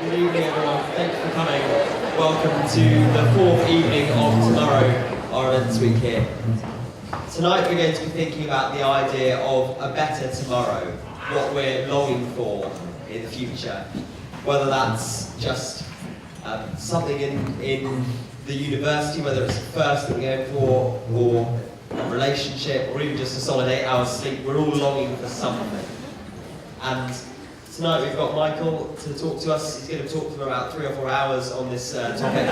Good evening, everyone. Thank you for coming. Welcome to the fourth evening of tomorrow, our events week here. Tonight we're going to be thinking about the idea of a better tomorrow, what we're longing for in the future. Whether that's just something in the university, whether it's the first that we're going for, or a relationship, or even just a solid 8 hours sleep, we're all longing for something. And tonight we've got Michael to talk to us. He's going to talk for about 3 or 4 hours on this topic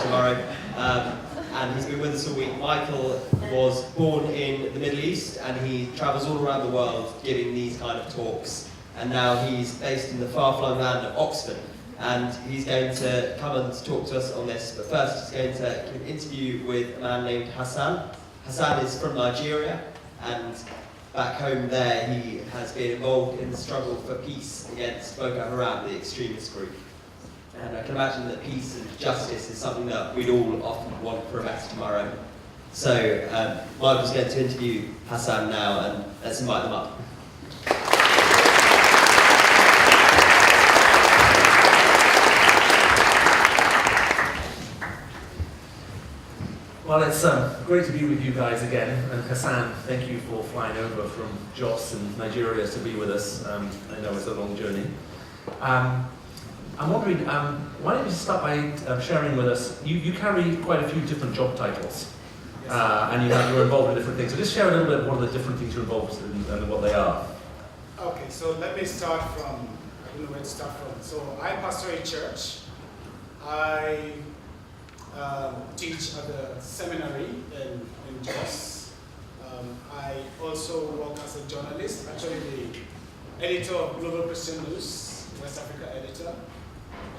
tomorrow. And he's been with us all week. Michael was born in the Middle East and he travels all around the world giving these kind of talks. And now he's based in the far-flung land of Oxford. And he's going to come and talk to us on this. But first he's going to give an interview with a man named Hassan. Hassan is from Nigeria, and back home there he has been involved in the struggle for peace against Boko Haram, the extremist group. And I can imagine that peace and justice is something that we'd all often want for a better tomorrow. So Michael's going to interview Hassan now, and let's invite them up. Well, it's great to be with you guys again, and Hassan, thank you for flying over from Jos in Nigeria to be with us. I know it's a long journey. I'm wondering, why don't you start by sharing with us, you carry quite a few different job titles, and you're involved in different things, so just share a little bit of what are the different things you're involved in and what they are. Okay, so let me start from, I don't know where to start from. So I pastor a church. I teach at the seminary in Jos. I also work as a journalist, actually the editor of Global Christian News, West Africa editor.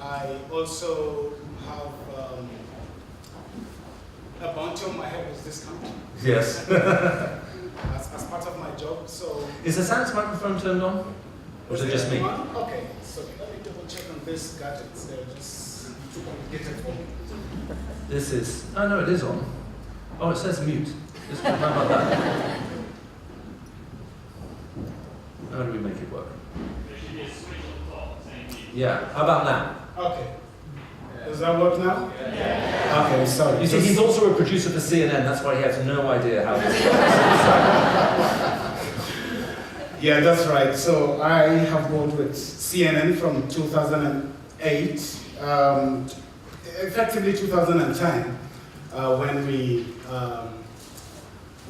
I also have a bounty on my head with this company. Yes. as part of my job. So is Hassan's microphone turned on? Or is it just me? Okay, so let me double check on this gadgets. They're just too complicated for me. This is, oh no, it is on. Oh, it says mute. Just how about that? How do we make it work? There should be a switch on top saying mute. Yeah, how about now? Okay. Does that work now? Yeah. Okay, sorry. You see, he's also a producer for CNN, that's why he has no idea how this works. Yeah, that's right. So I have worked with CNN from 2008, effectively 2010, when we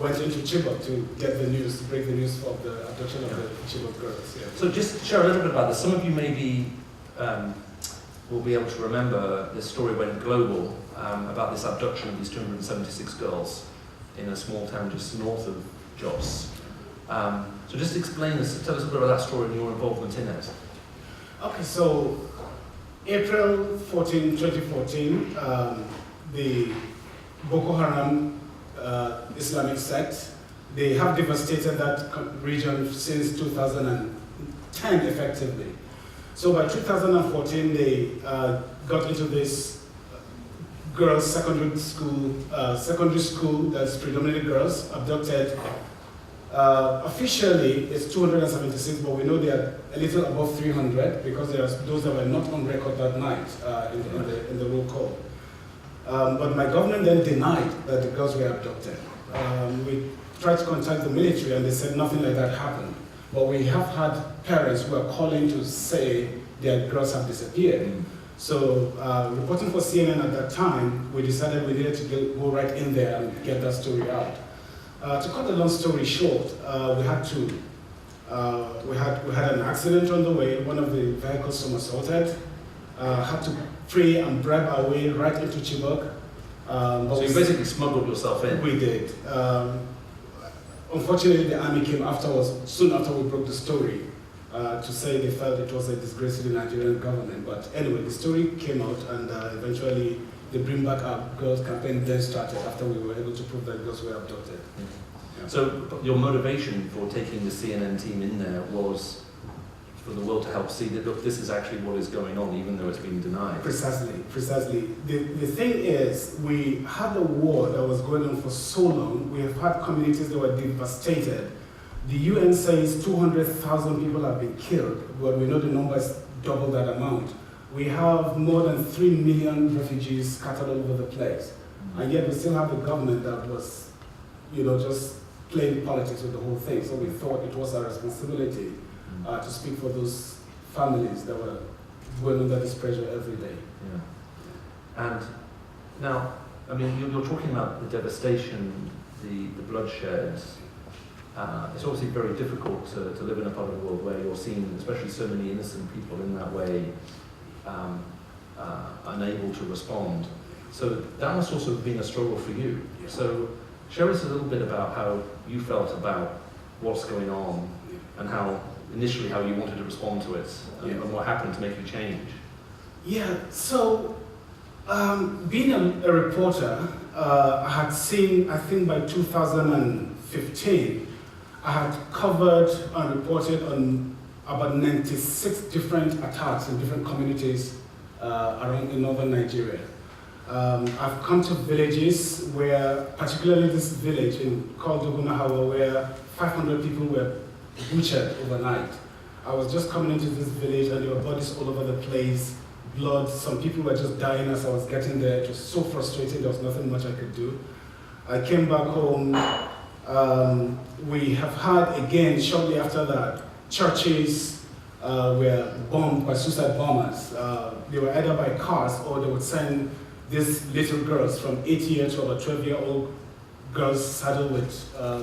went into Chibok to get the news, to break the news of the abduction of the Chibok girls. Yeah. So just share a little bit about this. Some of you maybe will be able to remember this story went global about this abduction of these 276 girls in a small town just north of Jos. So just explain this, tell us a bit about that story and your involvement in it. Okay, so April 14, 2014, the Boko Haram Islamic sect, they have devastated that region since 2010 effectively. So by 2014, they got into this girls' secondary school that's predominantly girls, abducted. Officially, it's 276, but we know they are a little above 300 because there are those that were not on record that night in the roll call. But my government then denied that the girls were abducted. We tried to contact the military and they said nothing like that happened. But we have had parents who are calling to say their girls have disappeared. So reporting for CNN at that time, we decided we needed to go right in there and get that story out. To cut the long story short, we had an accident on the way. One of the vehicles somersaulted. Had to pray and bribe our way right into Chibok. So you basically smuggled yourself in? We did. Unfortunately, the army came afterwards, soon after we broke the story, to say they felt it was a disgrace to the Nigerian government. But anyway, the story came out, and eventually the Bring Back Our Girls campaign then started after we were able to prove that girls were abducted. Yeah. So your motivation for taking the CNN team in there was for the world to help see that, look, this is actually what is going on, even though it's been denied. Precisely. The thing is, we had a war that was going on for so long. We have had communities that were devastated. The UN says 200,000 people have been killed, but we know the number is double that amount. We have more than 3 million refugees scattered all over the place. And yet we still have the government that was, just playing politics with the whole thing. So we thought it was our responsibility to speak for those families that were going under this pressure every day. Yeah. And now, I mean, you're talking about the devastation, the bloodshed. It's obviously very difficult to live in a part of the world where you're seeing, especially so many innocent people in that way, unable to respond. So that must also have been a struggle for you. Yeah. So share us a little bit about how you felt about what's going on and how initially how you wanted to respond to it and what happened to make you change. Yeah, so being a reporter, I had seen, I think by 2015, I had covered and reported on about 96 different attacks in different communities around in northern Nigeria. I've come to villages where, particularly this village called Dogunahawa, where 500 people were butchered overnight. I was just coming into this village and there were bodies all over the place, blood, some people were just dying as I was getting there. It was so frustrating, there was nothing much I could do. I came back home. We have had, again, shortly after that, churches were bombed by suicide bombers. They were either by cars or they would send these little girls from 8-year to about 12-year-old girls saddled with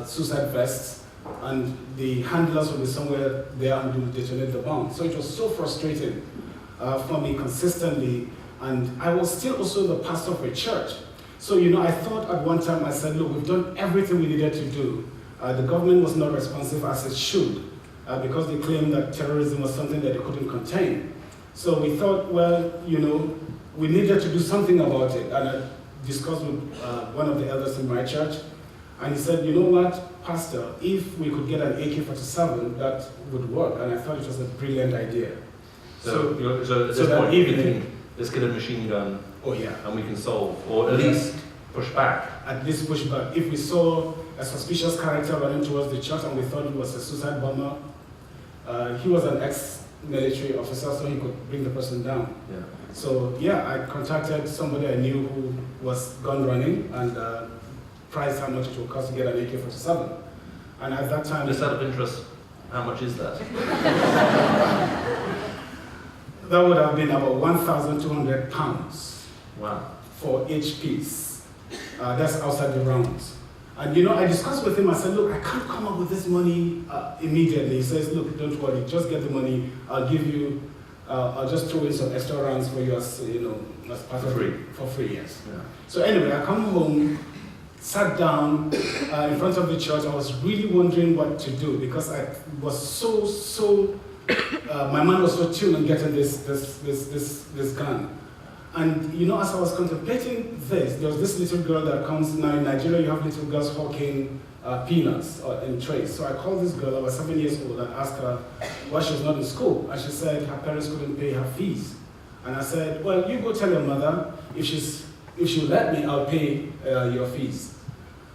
suicide vests, and the handlers would be somewhere there and would detonate the bomb. So it was so frustrating for me consistently, and I was still also the pastor of a church. So, I thought at one time, I said, look, we've done everything we needed to do. The government was not responsive as it should, because they claimed that terrorism was something that they couldn't contain. So we thought, well, we needed to do something about it. And I discussed with one of the elders in my church, and he said, you know what, Pastor, if we could get an AK-47, that would work. And I thought it was a brilliant idea. So at this point, you're thinking, let's get a machine gun. Oh yeah. And we can solve, or at least push back. At least push back. If we saw a suspicious character running towards the church and we thought it was a suicide bomber, he was an ex-military officer, so he could bring the person down. Yeah. So yeah, I contacted somebody I knew who was gun running and priced how much it would cost to get an AK-47. And at that time... Just out of interest, how much is that? That would have been about £1,200 Wow. for each piece. That's outside the rounds. And I discussed with him, I said, look, I can't come up with this money immediately. He says, look, don't worry, just get the money, I'll give you, I'll just throw in some extra rounds for you as, as part of free. For free, yes. Yeah. So anyway, I come home, sat down in front of the church. I was really wondering what to do because I was my mind was so tuned on getting this gun. And as I was contemplating this, there was this little girl that comes, now in Nigeria you have little girls hawking peanuts in trays. So I called this girl, I was 7 years old, and asked her why she was not in school. And she said her parents couldn't pay her fees. And I said, well, you go tell your mother, if she'll let me, I'll pay your fees.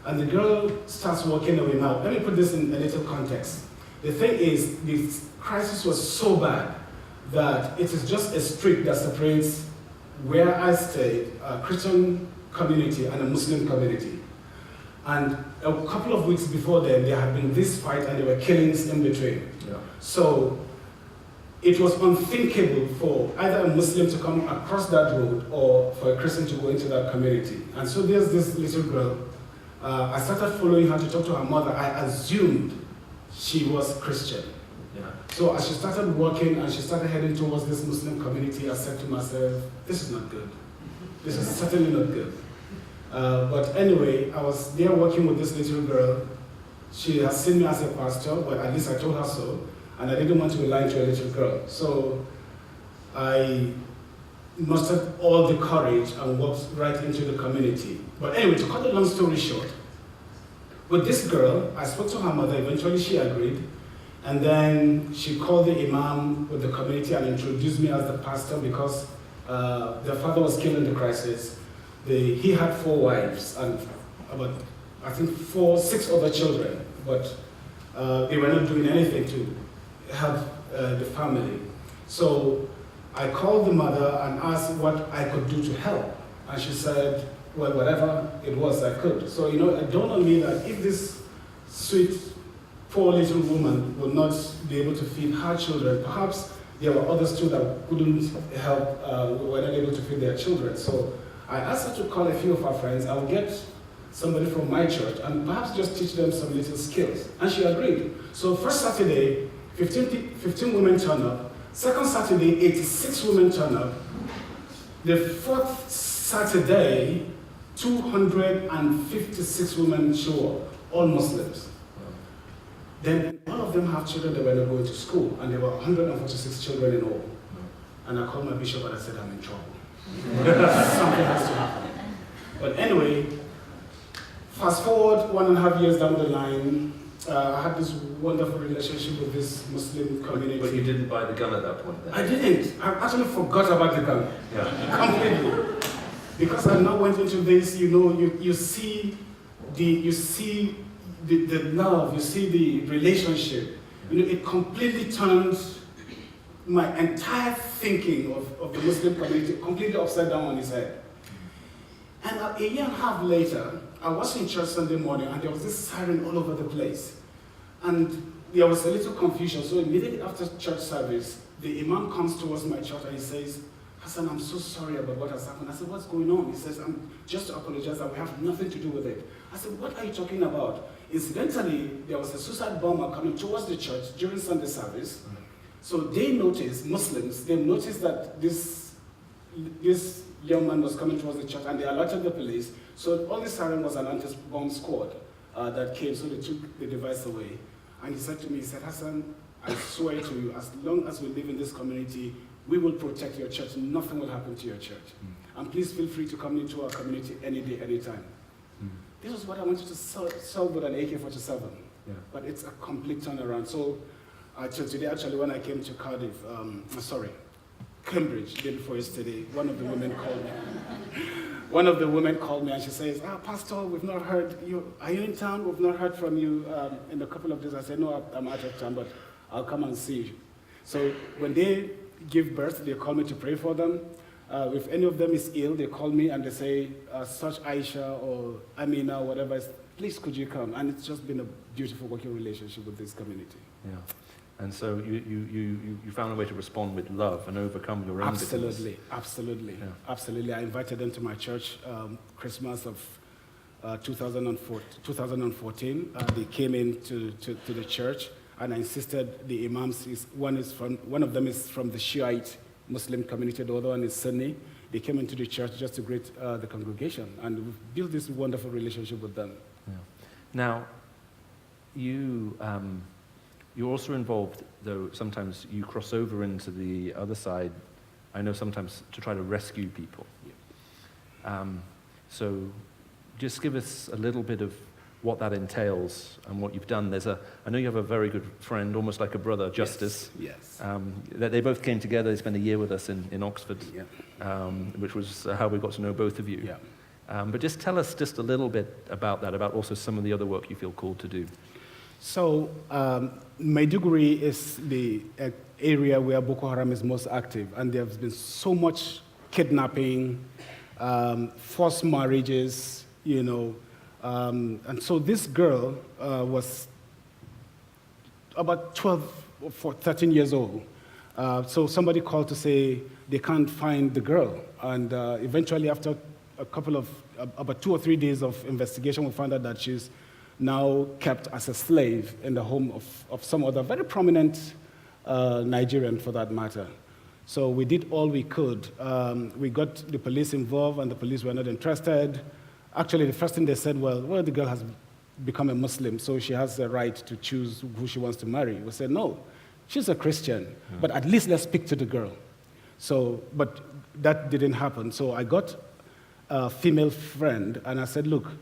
And the girl starts walking away. Now, let me put this in a little context. The thing is, this crisis was so bad that it is just a street that separates where I stayed, a Christian community and a Muslim community. And a couple of weeks before then, there had been this fight and there were killings in between. Yeah. So it was unthinkable for either a Muslim to come across that road or for a Christian to go into that community. And so there's this little girl. I started following her to talk to her mother. I assumed she was Christian. Yeah. So as she started walking and she started heading towards this Muslim community, I said to myself, this is not good. This is certainly not good. But anyway, I was there working with this little girl. She has seen me as a pastor, but at least I told her so. And I didn't want to be lying to a little girl. So I mustered all the courage and walked right into the community. But anyway, to cut the long story short, with this girl, I spoke to her mother. Eventually she agreed. And then she called the imam with the community and introduced me as the pastor because their father was killed in the crisis. He had 4 wives and about, I think, 6 other children, but they were not doing anything to help the family. So I called the mother and asked what I could do to help. And she said, well, whatever it was, I could. So, it dawned on me that if this sweet, poor little woman would not be able to feed her children, perhaps there were others too that couldn't help, were not able to feed their children. So I asked her to call a few of her friends. I would get somebody from my church and perhaps just teach them some little skills. And she agreed. So first Saturday, 15 women turned up. Second Saturday, 86 women turned up. The fourth Saturday, 256 women show up, all Muslims. Then all of them have children that were not going to school, and there were 146 children in all. And I called my bishop and I said, I'm in trouble. Something has to happen. But anyway, fast forward 1.5 years down the line, I had this wonderful relationship with this Muslim community. But you didn't buy the gun at that point then? I didn't. I actually forgot about the gun. Yeah. Completely. Because I now went into this, you see the love, you see the relationship. It completely turned my entire thinking of the Muslim community completely upside down on its head. And a year and a half later, I was in church Sunday morning and there was this siren all over the place. And there was a little confusion. So immediately after church service, the imam comes towards my church and he says, Hassan, I'm so sorry about what has happened. I said, what's going on? He says, I'm just to apologize that we have nothing to do with it. I said, what are you talking about? Incidentally, there was a suicide bomber coming towards the church during Sunday service. So they noticed, Muslims, they noticed that this young man was coming towards the church and they alerted the police. So all this siren was an anti-bomb squad that came, so they took the device away. And he said to me, he said, Hassan, I swear to you, as long as we live in this community, we will protect your church. Nothing will happen to your church. And please feel free to come into our community any day, any time. This was what I wanted to solve with an AK-47. Yeah. But it's a complete turnaround. So today, actually, when I came to Cardiff, Cambridge, day before yesterday, one of the women called me. One of the women called me and she says, Pastor, we've not heard you. Are you in town? We've not heard from you in a couple of days. I said, no, I'm out of town, but I'll come and see you. So when they give birth, they call me to pray for them. If any of them is ill, they call me and they say, such Aisha or Amina or whatever, please could you come? And it's just been a beautiful working relationship with this community. Yeah. And so you found a way to respond with love and overcome your own Absolutely, absolutely, Yeah. absolutely. I invited them to my church Christmas of 2014. They came in to the church, and I insisted the imams, one of them is from the Shiite Muslim community, the other one is Sunni. They came into the church just to greet the congregation, and we've built this wonderful relationship with them. Yeah. Now, you're also involved, though sometimes you cross over into the other side, I know sometimes to try to rescue people. Yeah. So just give us a little bit of what that entails and what you've done. I know you have a very good friend, almost like a brother, Justice. Yes. They both came together. They spent a year with us in Oxford, Yeah. Which was how we got to know both of you. Yeah. But just tell us just a little bit about that, about also some of the other work you feel called to do. So, Maiduguri is the area where Boko Haram is most active, and there has been so much kidnapping, forced marriages, and so this girl was about 12 or 13 years old. So somebody called to say they can't find the girl, and eventually after about 2 or 3 days of investigation, we found out that she's now kept as a slave in the home of some other very prominent Nigerian, for that matter. So we did all we could. We got the police involved, and the police were not interested. Actually, the first thing they said, well, the girl has become a Muslim, so she has the right to choose who she wants to marry. We said, no, she's a Christian, but at least let's speak to the girl. So, but that didn't happen. So I got a female friend, and I said, look,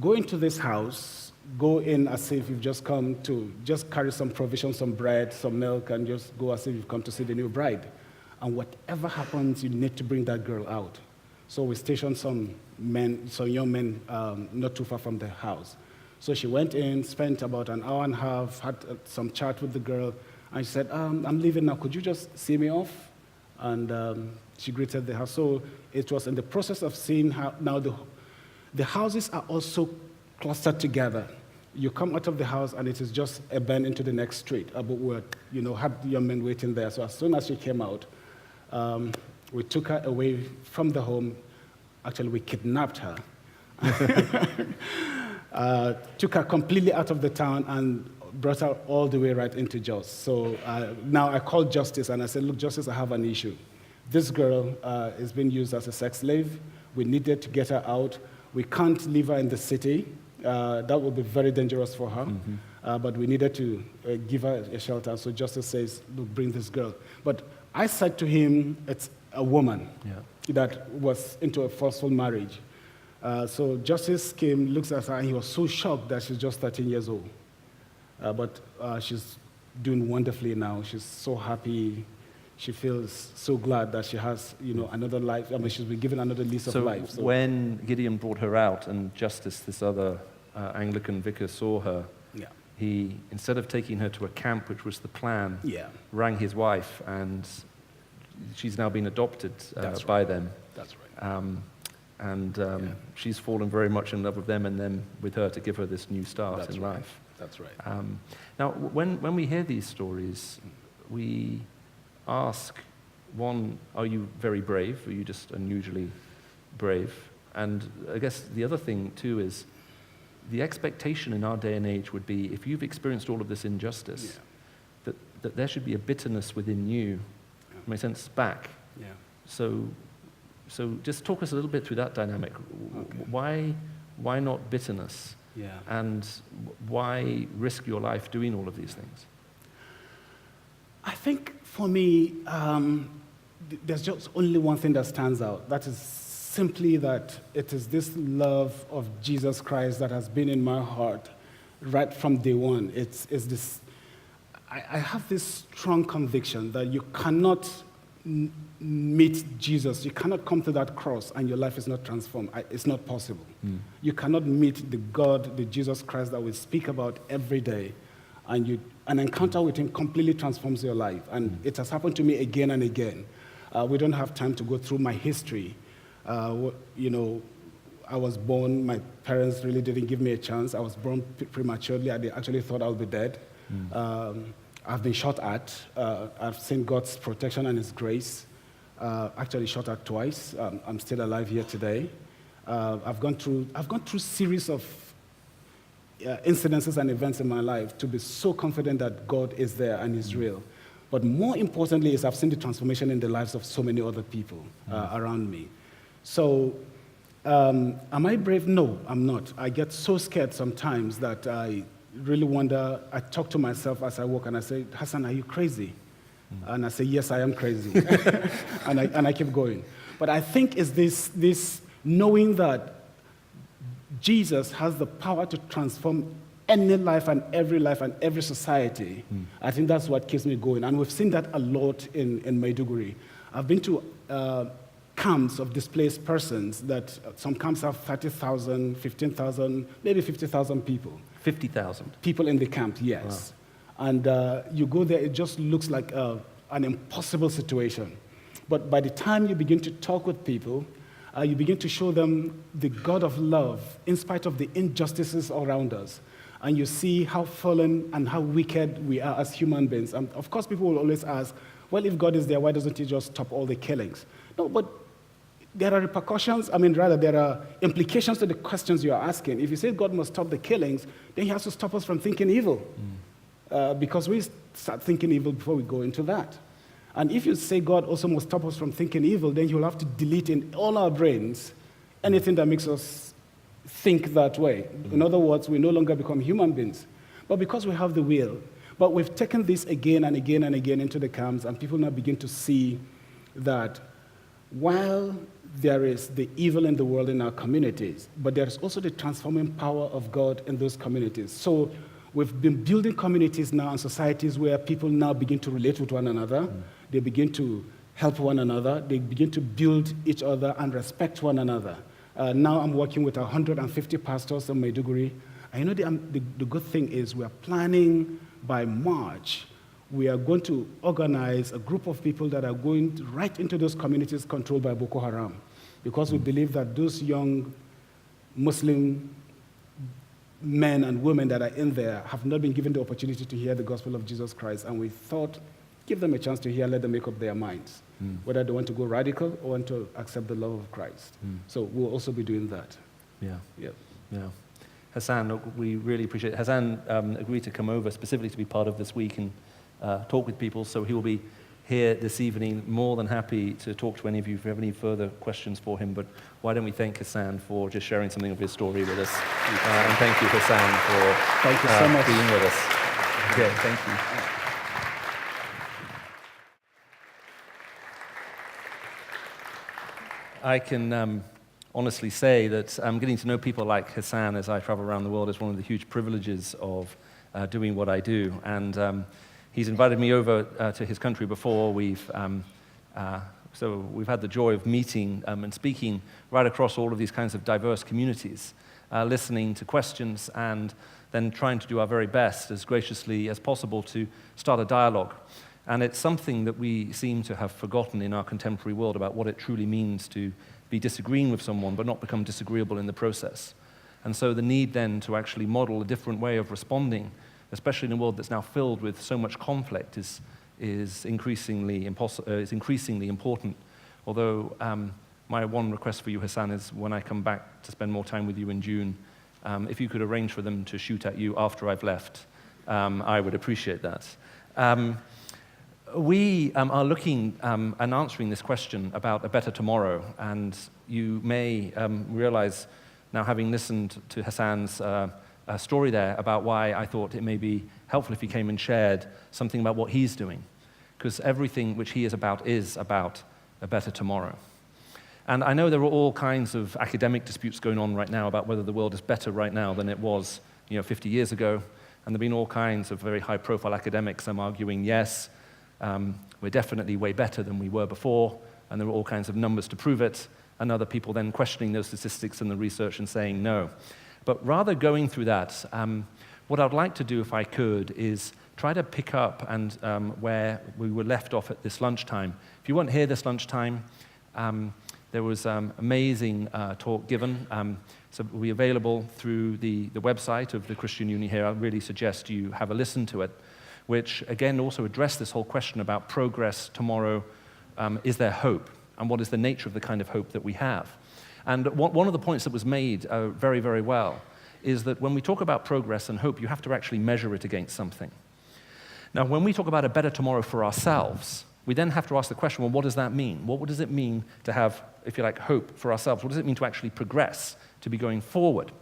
go into this house, go in as if you've just come to just carry some provisions, some bread, some milk, and just go as if you've come to see the new bride. And whatever happens, you need to bring that girl out. So we stationed some young men not too far from the house. So she went in, spent about an hour and a half, had some chat with the girl, and she said, I'm leaving now, could you just see me off? And she greeted the house. So it was in the process of seeing how now the houses are also clustered together. You come out of the house and it is just a bend into the next street. But we had young men waiting there. So as soon as she came out, we took her away from the home. Actually, we kidnapped her. Took her completely out of the town and brought her all the way right into Jos. So now I called Justice and I said, look, Justice, I have an issue. This girl is being used as a sex slave. We needed to get her out. We can't leave her in the city. That would be very dangerous for her. But we needed to give her a shelter. So Justice says, look, bring this girl. But I said to him, it's a woman that was into a forceful marriage. So Justice came, looks at her, and he was so shocked that she's just 13 years old. But she's doing wonderfully now. She's so happy. She feels so glad that she has, another life. I mean, she's been given another lease of life. So when Gideon brought her out and Justice, this other Anglican vicar, saw her, he, instead of taking her to a camp, which was the plan, rang his wife, and she's now been adopted by them. That's right. She's fallen very much in love with them and then with her to give her this new start in life. That's right. Now, when we hear these stories, we ask, one, are you very brave? Are you just unusually brave? And I guess the other thing, too, is the expectation in our day and age would be, if you've experienced all of this injustice, that there should be a bitterness within you, in a sense, back. So just talk us a little bit through that dynamic. Why not bitterness? And why risk your life doing all of these things? I think for me, there's just only one thing that stands out. That is simply that it is this love of Jesus Christ that has been in my heart right from day one. It's this. I have this strong conviction that you cannot meet Jesus. You cannot come to that cross and your life is not transformed. It's not possible. You cannot meet the God, the Jesus Christ that we speak about every day, and an encounter with him completely transforms your life. And it has happened to me again and again. We don't have time to go through my history. I was born, my parents really didn't give me a chance. I was born prematurely. I actually thought I would be dead. I've been shot at. I've seen God's protection and his grace. Actually shot at twice. I'm still alive here today. I've gone through series of incidences and events in my life to be so confident that God is there and is real. But more importantly is I've seen the transformation in the lives of so many other people around me. So am I brave? No, I'm not. I get so scared sometimes that I really wonder. I talk to myself as I walk and I say, Hassan, are you crazy? And I say, yes, I am crazy. and I keep going. But I think it's this knowing that Jesus has the power to transform any life and every society. I think that's what keeps me going. And we've seen that a lot in Maiduguri. I've been to camps of displaced persons that some camps have 30,000, 15,000, maybe 50,000 people. 50,000? People in the camp, yes. Wow. And you go there, it just looks like an impossible situation. But by the time you begin to talk with people, you begin to show them the God of love in spite of the injustices around us. And you see how fallen and how wicked we are as human beings. And of course, people will always ask, well, if God is there, why doesn't he just stop all the killings? No, but there are repercussions. There are implications to the questions you are asking. If you say God must stop the killings, then he has to stop us from thinking evil. Because we start thinking evil before we go into that. And if you say God also must stop us from thinking evil, then you'll have to delete in all our brains anything that makes us think that way. In other words, we no longer become human beings. But because we have the will, but we've taken this again and again and again into the camps, and people now begin to see that while there is the evil in the world in our communities, but there is also the transforming power of God in those communities. So we've been building communities now and societies where people now begin to relate with one another. They begin to help one another. They begin to build each other and respect one another. Now I'm working with 150 pastors in Maiduguri. And the good thing is we're planning by March we are going to organize a group of people that are going right into those communities controlled by Boko Haram, because we believe that those young Muslim men and women that are in there have not been given the opportunity to hear the gospel of Jesus Christ, and we thought, give them a chance to hear, let them make up their minds, whether they want to go radical or want to accept the love of Christ. So we'll also be doing that. Yeah. Yeah. Yeah. Hassan, look, we really appreciate it. Hassan agreed to come over specifically to be part of this week and talk with people, so he will be here this evening, more than happy to talk to any of you if you have any further questions for him. But why don't we thank Hassan for just sharing something of his story with us. And thank you, Hassan, for Thank you so much. being with us. Okay, thank you. I can honestly say that getting to know people like Hassan as I travel around the world is one of the huge privileges of doing what I do. And he's invited me over to his country before. So we've had the joy of meeting and speaking right across all of these kinds of diverse communities, listening to questions and then trying to do our very best as graciously as possible to start a dialogue. And it's something that we seem to have forgotten in our contemporary world about what it truly means to be disagreeing with someone but not become disagreeable in the process. And so the need then to actually model a different way of responding, especially in a world that's now filled with so much conflict, is increasingly important. Although my one request for you, Hassan, is when I come back to spend more time with you in June, if you could arrange for them to shoot at you after I've left, I would appreciate that. We are looking and answering this question about a better tomorrow, and you may realize now, having listened to Hassan's story there, about why I thought it may be helpful if he came and shared something about what he's doing, because everything which he is about a better tomorrow. And I know there are all kinds of academic disputes going on right now about whether the world is better right now than it was 50 years ago, and there have been all kinds of very high-profile academics, some arguing, yes, we're definitely way better than we were before, and there are all kinds of numbers to prove it, and other people then questioning those statistics and the research and saying no. But rather going through that, what I'd like to do, if I could, is try to pick up and where we were left off at this lunchtime. If you weren't here this lunchtime, there was amazing talk given. So it will be available through the website of the Christian Uni here. I really suggest you have a listen to it, which again also addressed this whole question about progress tomorrow. Is there hope? And what is the nature of the kind of hope that we have? And one of the points that was made very, very well is that when we talk about progress and hope, you have to actually measure it against something. Now, when we talk about a better tomorrow for ourselves, we then have to ask the question, well, what does that mean? What does it mean to have, if you like, hope for ourselves? What does it mean to actually progress, to be going forward?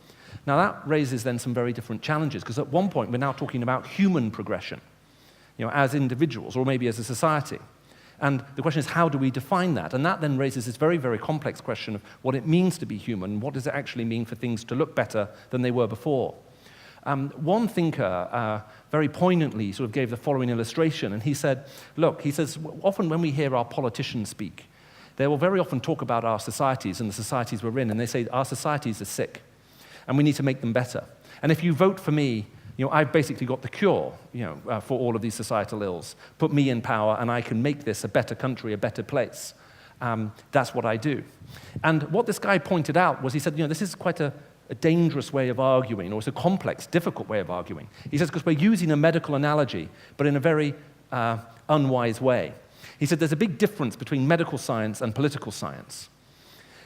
Now, that raises then some very different challenges, because at one point, we're now talking about human progression, as individuals, or maybe as a society. And the question is, how do we define that? And that then raises this very, very complex question of what it means to be human. What does it actually mean for things to look better than they were before? One thinker very poignantly sort of gave the following illustration, and he said, look, he says, often when we hear our politicians speak, they will very often talk about our societies and the societies we're in, and they say our societies are sick, and we need to make them better. And if you vote for me, I've basically got the cure, for all of these societal ills. Put me in power, and I can make this a better country, a better place. That's what I do. And what this guy pointed out was, he said, this is quite a dangerous way of arguing, or it's a complex, difficult way of arguing. He says, because we're using a medical analogy, but in a very unwise way. He said, there's a big difference between medical science and political science.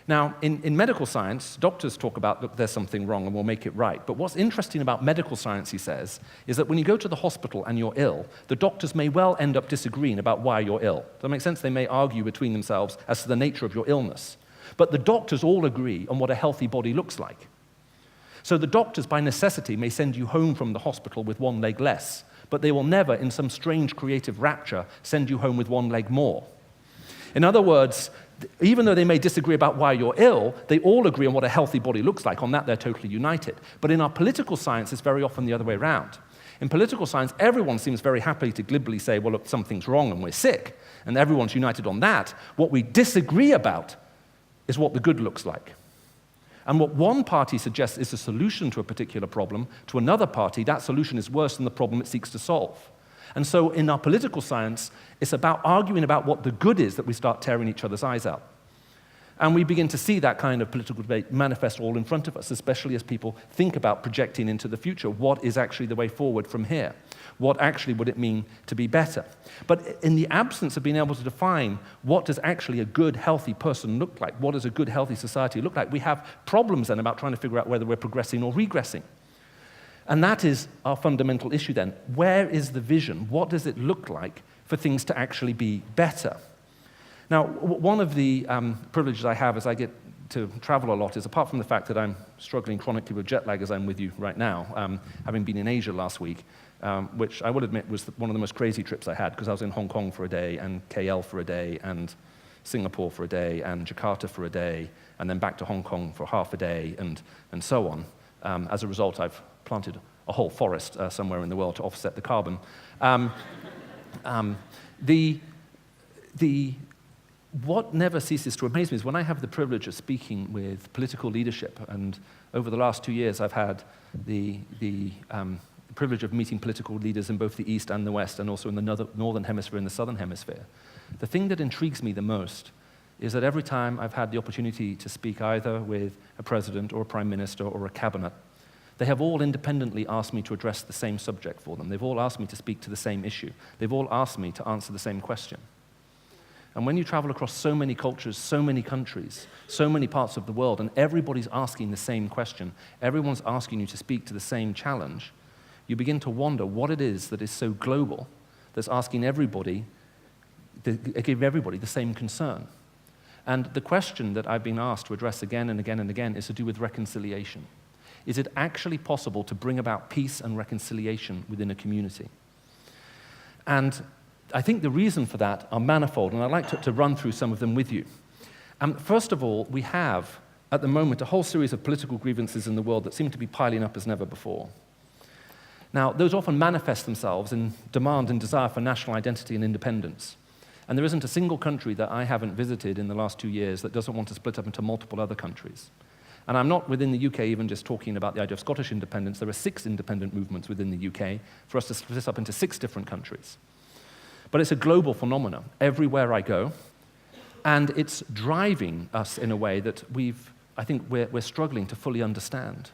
Now, in medical science, doctors talk about, look, there's something wrong and we'll make it right. But what's interesting about medical science, he says, is that when you go to the hospital and you're ill, the doctors may well end up disagreeing about why you're ill. Does that make sense? They may argue between themselves as to the nature of your illness. But the doctors all agree on what a healthy body looks like. So the doctors, by necessity, may send you home from the hospital with one leg less, but they will never, in some strange creative rapture, send you home with one leg more. In other words, even though they may disagree about why you're ill, they all agree on what a healthy body looks like. On that, they're totally united. But in our political science, it's very often the other way around. In political science, everyone seems very happy to glibly say, well, look, something's wrong and we're sick, and everyone's united on that. What we disagree about is what the good looks like. And what one party suggests is a solution to a particular problem, to another party, that solution is worse than the problem it seeks to solve. And so in our political science, it's about arguing about what the good is that we start tearing each other's eyes out. And we begin to see that kind of political debate manifest all in front of us, especially as people think about projecting into the future. What is actually the way forward from here? What actually would it mean to be better? But in the absence of being able to define what does actually a good, healthy person look like, what does a good, healthy society look like, we have problems then about trying to figure out whether we're progressing or regressing. And that is our fundamental issue then. Where is the vision? What does it look like for things to actually be better? Now, one of the privileges I have as I get to travel a lot is, apart from the fact that I'm struggling chronically with jet lag as I'm with you right now, having been in Asia last week, which I would admit was one of the most crazy trips I had, because I was in Hong Kong for a day, and KL for a day, and Singapore for a day, and Jakarta for a day, and then back to Hong Kong for half a day, and so on. As a result, I've planted a whole forest somewhere in the world to offset the carbon. What never ceases to amaze me is when I have the privilege of speaking with political leadership, and over the last 2 years I've had the privilege of meeting political leaders in both the East and the West, and also in the Northern Hemisphere and the Southern Hemisphere. The thing that intrigues me the most is that every time I've had the opportunity to speak either with a president or a prime minister or a cabinet, they have all independently asked me to address the same subject for them. They've all asked me to speak to the same issue. They've all asked me to answer the same question. And when you travel across so many cultures, so many countries, so many parts of the world, and everybody's asking the same question, everyone's asking you to speak to the same challenge, you begin to wonder what it is that is so global that's asking everybody, give everybody the same concern. And the question that I've been asked to address again and again and again is to do with reconciliation. Is it actually possible to bring about peace and reconciliation within a community? And I think the reason for that are manifold, and I'd like to run through some of them with you. First of all, we have, at the moment, a whole series of political grievances in the world that seem to be piling up as never before. Now, those often manifest themselves in demand and desire for national identity and independence. And there isn't a single country that I haven't visited in the last 2 years that doesn't want to split up into multiple other countries. And I'm not within the UK even just talking about the idea of Scottish independence. There are 6 independent movements within the UK for us to split this up into 6 different countries. But it's a global phenomenon everywhere I go, and it's driving us in a way that I think we're struggling to fully understand.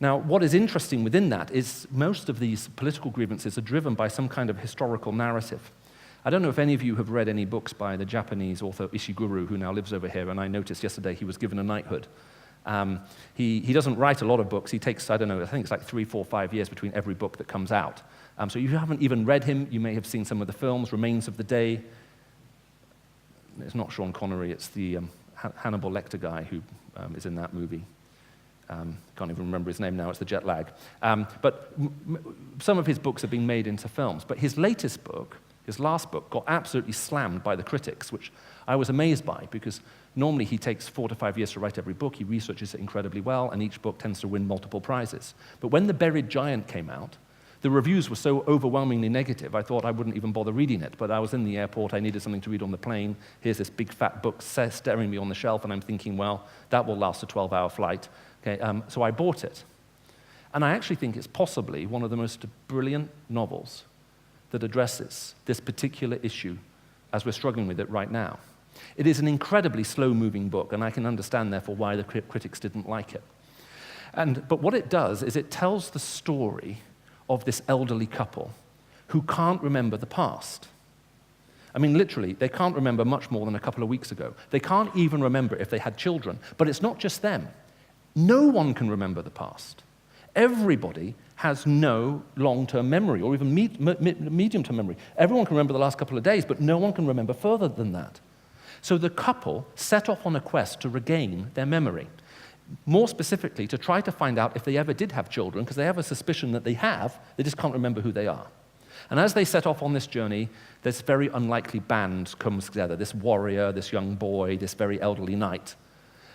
Now, what is interesting within that is most of these political grievances are driven by some kind of historical narrative. I don't know if any of you have read any books by the Japanese author Ishiguro, who now lives over here, and I noticed yesterday he was given a knighthood. He doesn't write a lot of books. He takes, I don't know, I think it's like 3, 4, 5 years between every book that comes out. So if you haven't even read him, you may have seen some of the films, Remains of the Day. It's not Sean Connery, it's the Hannibal Lecter guy who is in that movie. Can't even remember his name now, it's the jet lag. But some of his books have been made into films. But his latest book, his last book, got absolutely slammed by the critics, which I was amazed by, because normally he takes 4 to 5 years to write every book, he researches it incredibly well, and each book tends to win multiple prizes. But when The Buried Giant came out, the reviews were so overwhelmingly negative, I thought I wouldn't even bother reading it. But I was in the airport, I needed something to read on the plane. Here's this big fat book staring me on the shelf, and I'm thinking, well, that will last a 12-hour flight. Okay, so I bought it. And I actually think it's possibly one of the most brilliant novels that addresses this particular issue as we're struggling with it right now. It is an incredibly slow-moving book, and I can understand, therefore, why the critics didn't like it. But what it does is it tells the story of this elderly couple who can't remember the past. I mean, literally, they can't remember much more than a couple of weeks ago. They can't even remember if they had children. But it's not just them. No one can remember the past. Everybody has no long-term memory or even medium-term memory. Everyone can remember the last couple of days, but no one can remember further than that. So the couple set off on a quest to regain their memory. More specifically, to try to find out if they ever did have children, because they have a suspicion that they have, they just can't remember who they are. And as they set off on this journey, this very unlikely band comes together, this warrior, this young boy, this very elderly knight.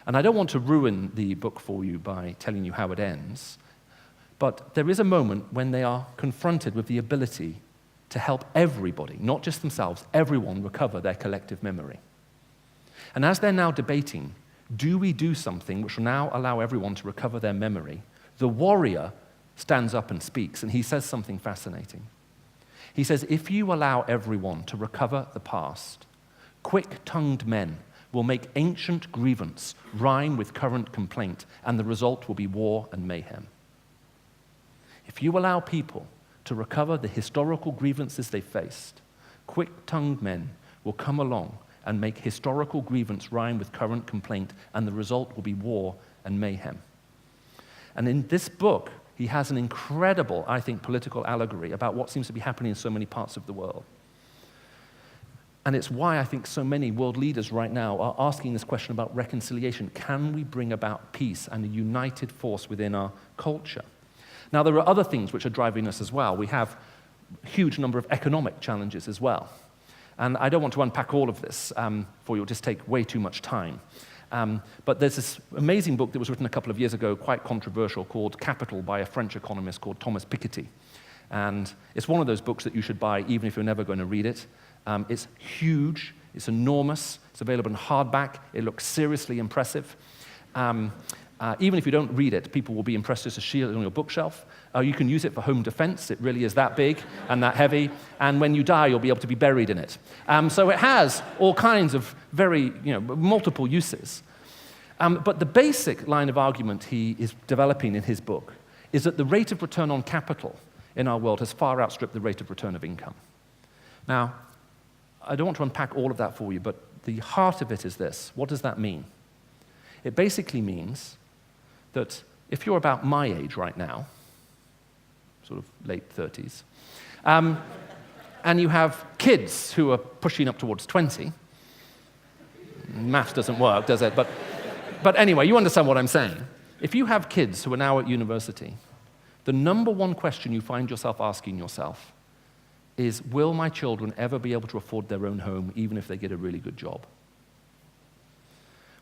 And I don't want to ruin the book for you by telling you how it ends, but there is a moment when they are confronted with the ability to help everybody, not just themselves, everyone recover their collective memory. And as they're now debating, do we do something which will now allow everyone to recover their memory? The warrior stands up and speaks, and he says something fascinating. He says, if you allow everyone to recover the past, quick-tongued men will make ancient grievance rhyme with current complaint, and the result will be war and mayhem. If you allow people to recover the historical grievances they faced, quick-tongued men will come along and make historical grievance rhyme with current complaint, and the result will be war and mayhem. And in this book, he has an incredible, I think, political allegory about what seems to be happening in so many parts of the world. And it's why I think so many world leaders right now are asking this question about reconciliation. Can we bring about peace and a united force within our culture? Now, there are other things which are driving us as well. We have a huge number of economic challenges as well. And I don't want to unpack all of this for you. It'll just take way too much time. But there's this amazing book that was written a couple of years ago, quite controversial, called Capital by a French economist called Thomas Piketty. And it's one of those books that you should buy even if you're never going to read it. It's huge, it's enormous, it's available in hardback, it looks seriously impressive. Even if you don't read it, people will be impressed just to see it on your bookshelf. You can use it for home defense, it really is that big and that heavy, and when you die, you'll be able to be buried in it. So it has all kinds of very, multiple uses. But the basic line of argument he is developing in his book is that the rate of return on capital in our world has far outstripped the rate of return of income. Now, I don't want to unpack all of that for you, but the heart of it is this. What does that mean? It basically means that if you're about my age right now, sort of late 30s, and you have kids who are pushing up towards 20, maths doesn't work, does it? But anyway, you understand what I'm saying. If you have kids who are now at university, the number one question you find yourself asking yourself is, will my children ever be able to afford their own home even if they get a really good job?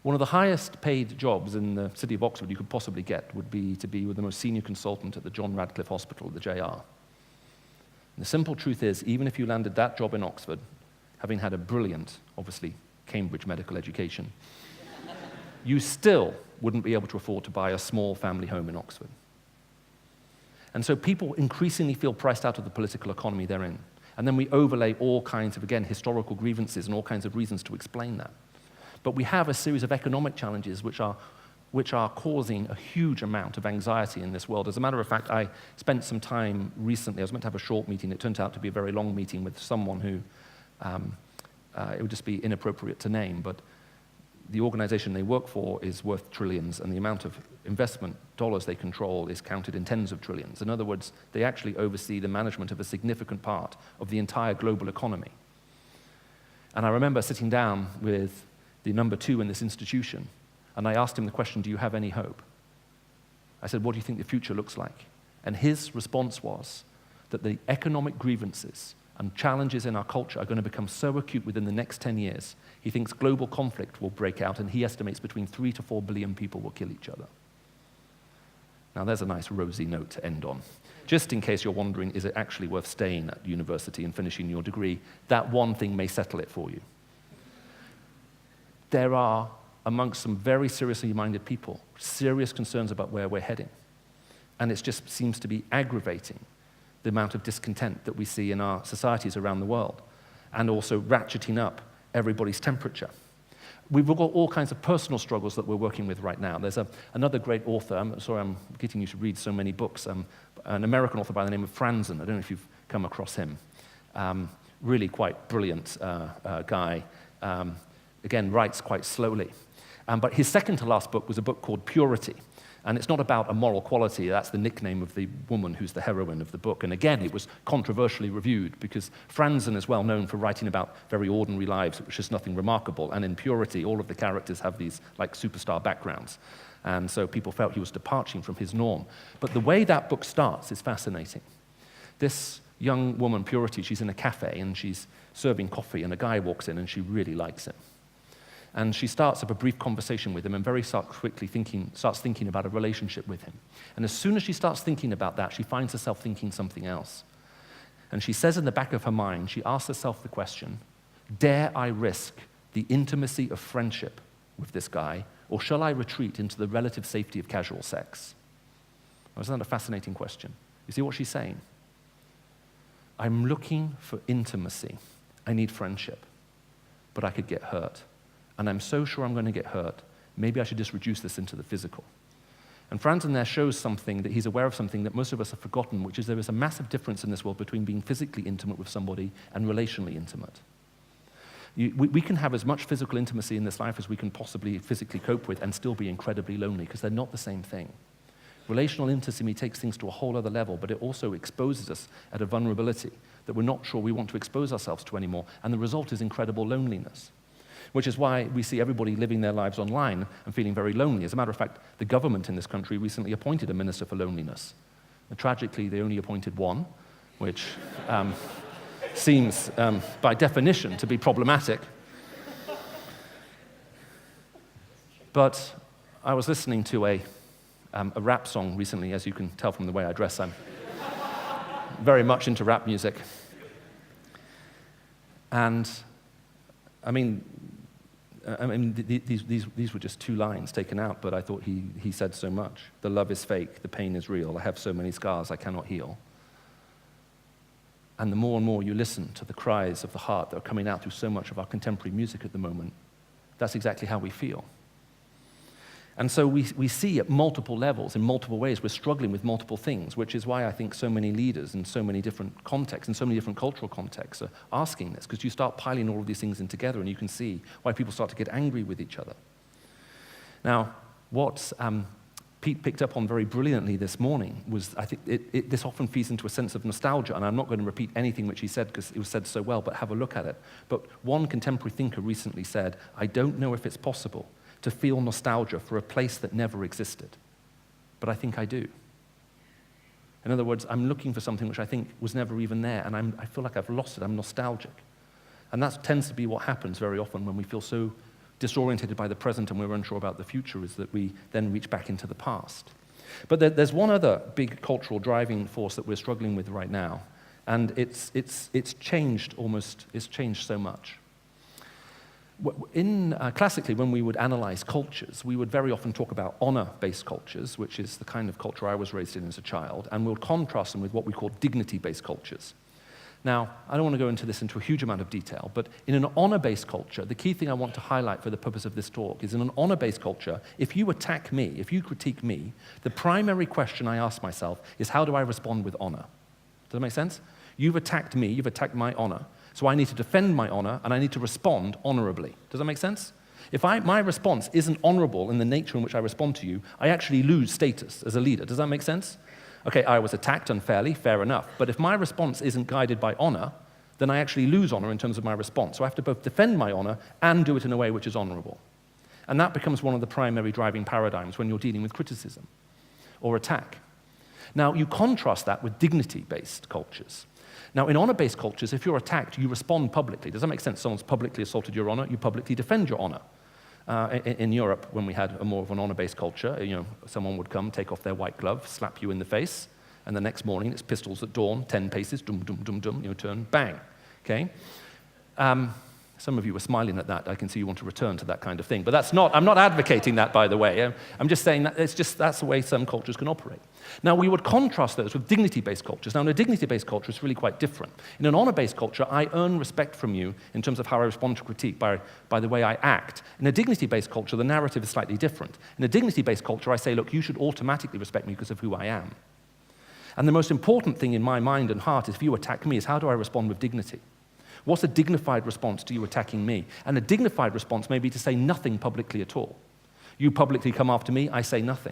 One of the highest paid jobs in the city of Oxford you could possibly get would be to be with the most senior consultant at the John Radcliffe Hospital, the JR. And the simple truth is, even if you landed that job in Oxford, having had a brilliant, obviously, Cambridge medical education, you still wouldn't be able to afford to buy a small family home in Oxford. And so people increasingly feel priced out of the political economy they're in. And then we overlay all kinds of, again, historical grievances and all kinds of reasons to explain that. But we have a series of economic challenges which are causing a huge amount of anxiety in this world. As a matter of fact, I spent some time recently, I was meant to have a short meeting, it turned out to be a very long meeting with someone who, it would just be inappropriate to name, but the organization they work for is worth trillions, and the amount of investment dollars they control is counted in tens of trillions. In other words, they actually oversee the management of a significant part of the entire global economy. And I remember sitting down with the number 2 in this institution, and I asked him the question, do you have any hope? I said, what do you think the future looks like? And his response was that the economic grievances and challenges in our culture are going to become so acute within the next 10 years, he thinks global conflict will break out, and he estimates between 3 to 4 billion people will kill each other. Now, there's a nice rosy note to end on. Just in case you're wondering, is it actually worth staying at university and finishing your degree? That one thing may settle it for you. There are, amongst some very seriously minded people, serious concerns about where we're heading. And it just seems to be aggravating the amount of discontent that we see in our societies around the world, and also ratcheting up everybody's temperature. We've got all kinds of personal struggles that we're working with right now. There's another great author, I'm sorry I'm getting you to read so many books, an American author by the name of Ramsden. I don't know if you've come across him. Really quite brilliant guy. Again, writes quite slowly. But his second to last book was a book called Purity. And it's not about a moral quality, that's the nickname of the woman who's the heroine of the book. And again, it was controversially reviewed because Franzen is well known for writing about very ordinary lives, which is nothing remarkable. And in Purity, all of the characters have these like superstar backgrounds. And so people felt he was departing from his norm. But the way that book starts is fascinating. This young woman, Purity, she's in a cafe and she's serving coffee, and a guy walks in and she really likes him. And she starts up a brief conversation with him and very quickly starts thinking about a relationship with him. And as soon as she starts thinking about that, she finds herself thinking something else. And she says in the back of her mind, she asks herself the question, dare I risk the intimacy of friendship with this guy, or shall I retreat into the relative safety of casual sex? Isn't that a fascinating question? You see what she's saying? I'm looking for intimacy. I need friendship, but I could get hurt. And I'm so sure I'm going to get hurt. Maybe I should just reduce this into the physical. And Ramsden there shows something, that he's aware of something that most of us have forgotten, which is there is a massive difference in this world between being physically intimate with somebody and relationally intimate. We can have as much physical intimacy in this life as we can possibly physically cope with and still be incredibly lonely, because they're not the same thing. Relational intimacy takes things to a whole other level, but it also exposes us at a vulnerability that we're not sure we want to expose ourselves to anymore, and the result is incredible loneliness. Which is why we see everybody living their lives online and feeling very lonely. As a matter of fact, the government in this country recently appointed a minister for loneliness. And tragically, they only appointed one, which seems, by definition, to be problematic. But I was listening to a rap song recently. As you can tell from the way I dress, I'm very much into rap music. And, I mean, these were just 2 lines taken out, but I thought he said so much. The love is fake, the pain is real. I have so many scars I cannot heal. And the more and more you listen to the cries of the heart that are coming out through so much of our contemporary music at the moment, that's exactly how we feel. And so we see at multiple levels, in multiple ways, we're struggling with multiple things, which is why I think so many leaders in so many different contexts, in so many different cultural contexts, are asking this, because you start piling all of these things in together and you can see why people start to get angry with each other. Now, what Pete picked up on very brilliantly this morning was, I think this often feeds into a sense of nostalgia, and I'm not going to repeat anything which he said because it was said so well, but have a look at it. But one contemporary thinker recently said, I don't know if it's possible to feel nostalgia for a place that never existed, but I think I do. In other words, I'm looking for something which I think was never even there, and I feel like I've lost it. I'm nostalgic. And that tends to be what happens very often when we feel so disorientated by the present and we're unsure about the future, is that we then reach back into the past. But there's one other big cultural driving force that we're struggling with right now, and it's changed so much. Classically, when we would analyze cultures, we would very often talk about honor-based cultures, which is the kind of culture I was raised in as a child, and we'll contrast them with what we call dignity-based cultures. Now, I don't want to go into this into a huge amount of detail, but in an honor-based culture, the key thing I want to highlight for the purpose of this talk is, in an honor-based culture, if you attack me, if you critique me, the primary question I ask myself is, how do I respond with honor? Does that make sense? You've attacked me, you've attacked my honor. So I need to defend my honor, and I need to respond honorably. Does that make sense? If my response isn't honorable in the nature in which I respond to you, I actually lose status as a leader. Does that make sense? Okay, I was attacked unfairly, fair enough. But if my response isn't guided by honor, then I actually lose honor in terms of my response. So I have to both defend my honor and do it in a way which is honorable. And that becomes one of the primary driving paradigms when you're dealing with criticism or attack. Now, you contrast that with dignity-based cultures. Now, in honor-based cultures, if you're attacked, you respond publicly. Does that make sense? Someone's publicly assaulted your honor, you publicly defend your honor. In Europe, when we had more of an honor-based culture, someone would come, take off their white glove, slap you in the face, and the next morning it's pistols at dawn, 10 paces, dum, dum, dum, dum, turn, bang, okay? Some of you were smiling at that. I can see you want to return to that kind of thing. But I'm not advocating that, by the way. I'm just saying that that's the way some cultures can operate. Now, we would contrast those with dignity-based cultures. Now, in a dignity-based culture, it's really quite different. In an honor-based culture, I earn respect from you in terms of how I respond to critique by the way I act. In a dignity-based culture, the narrative is slightly different. In a dignity-based culture, I say, look, you should automatically respect me because of who I am. And the most important thing in my mind and heart, if you attack me, is how do I respond with dignity? What's a dignified response to you attacking me? And a dignified response may be to say nothing publicly at all. You publicly come after me, I say nothing.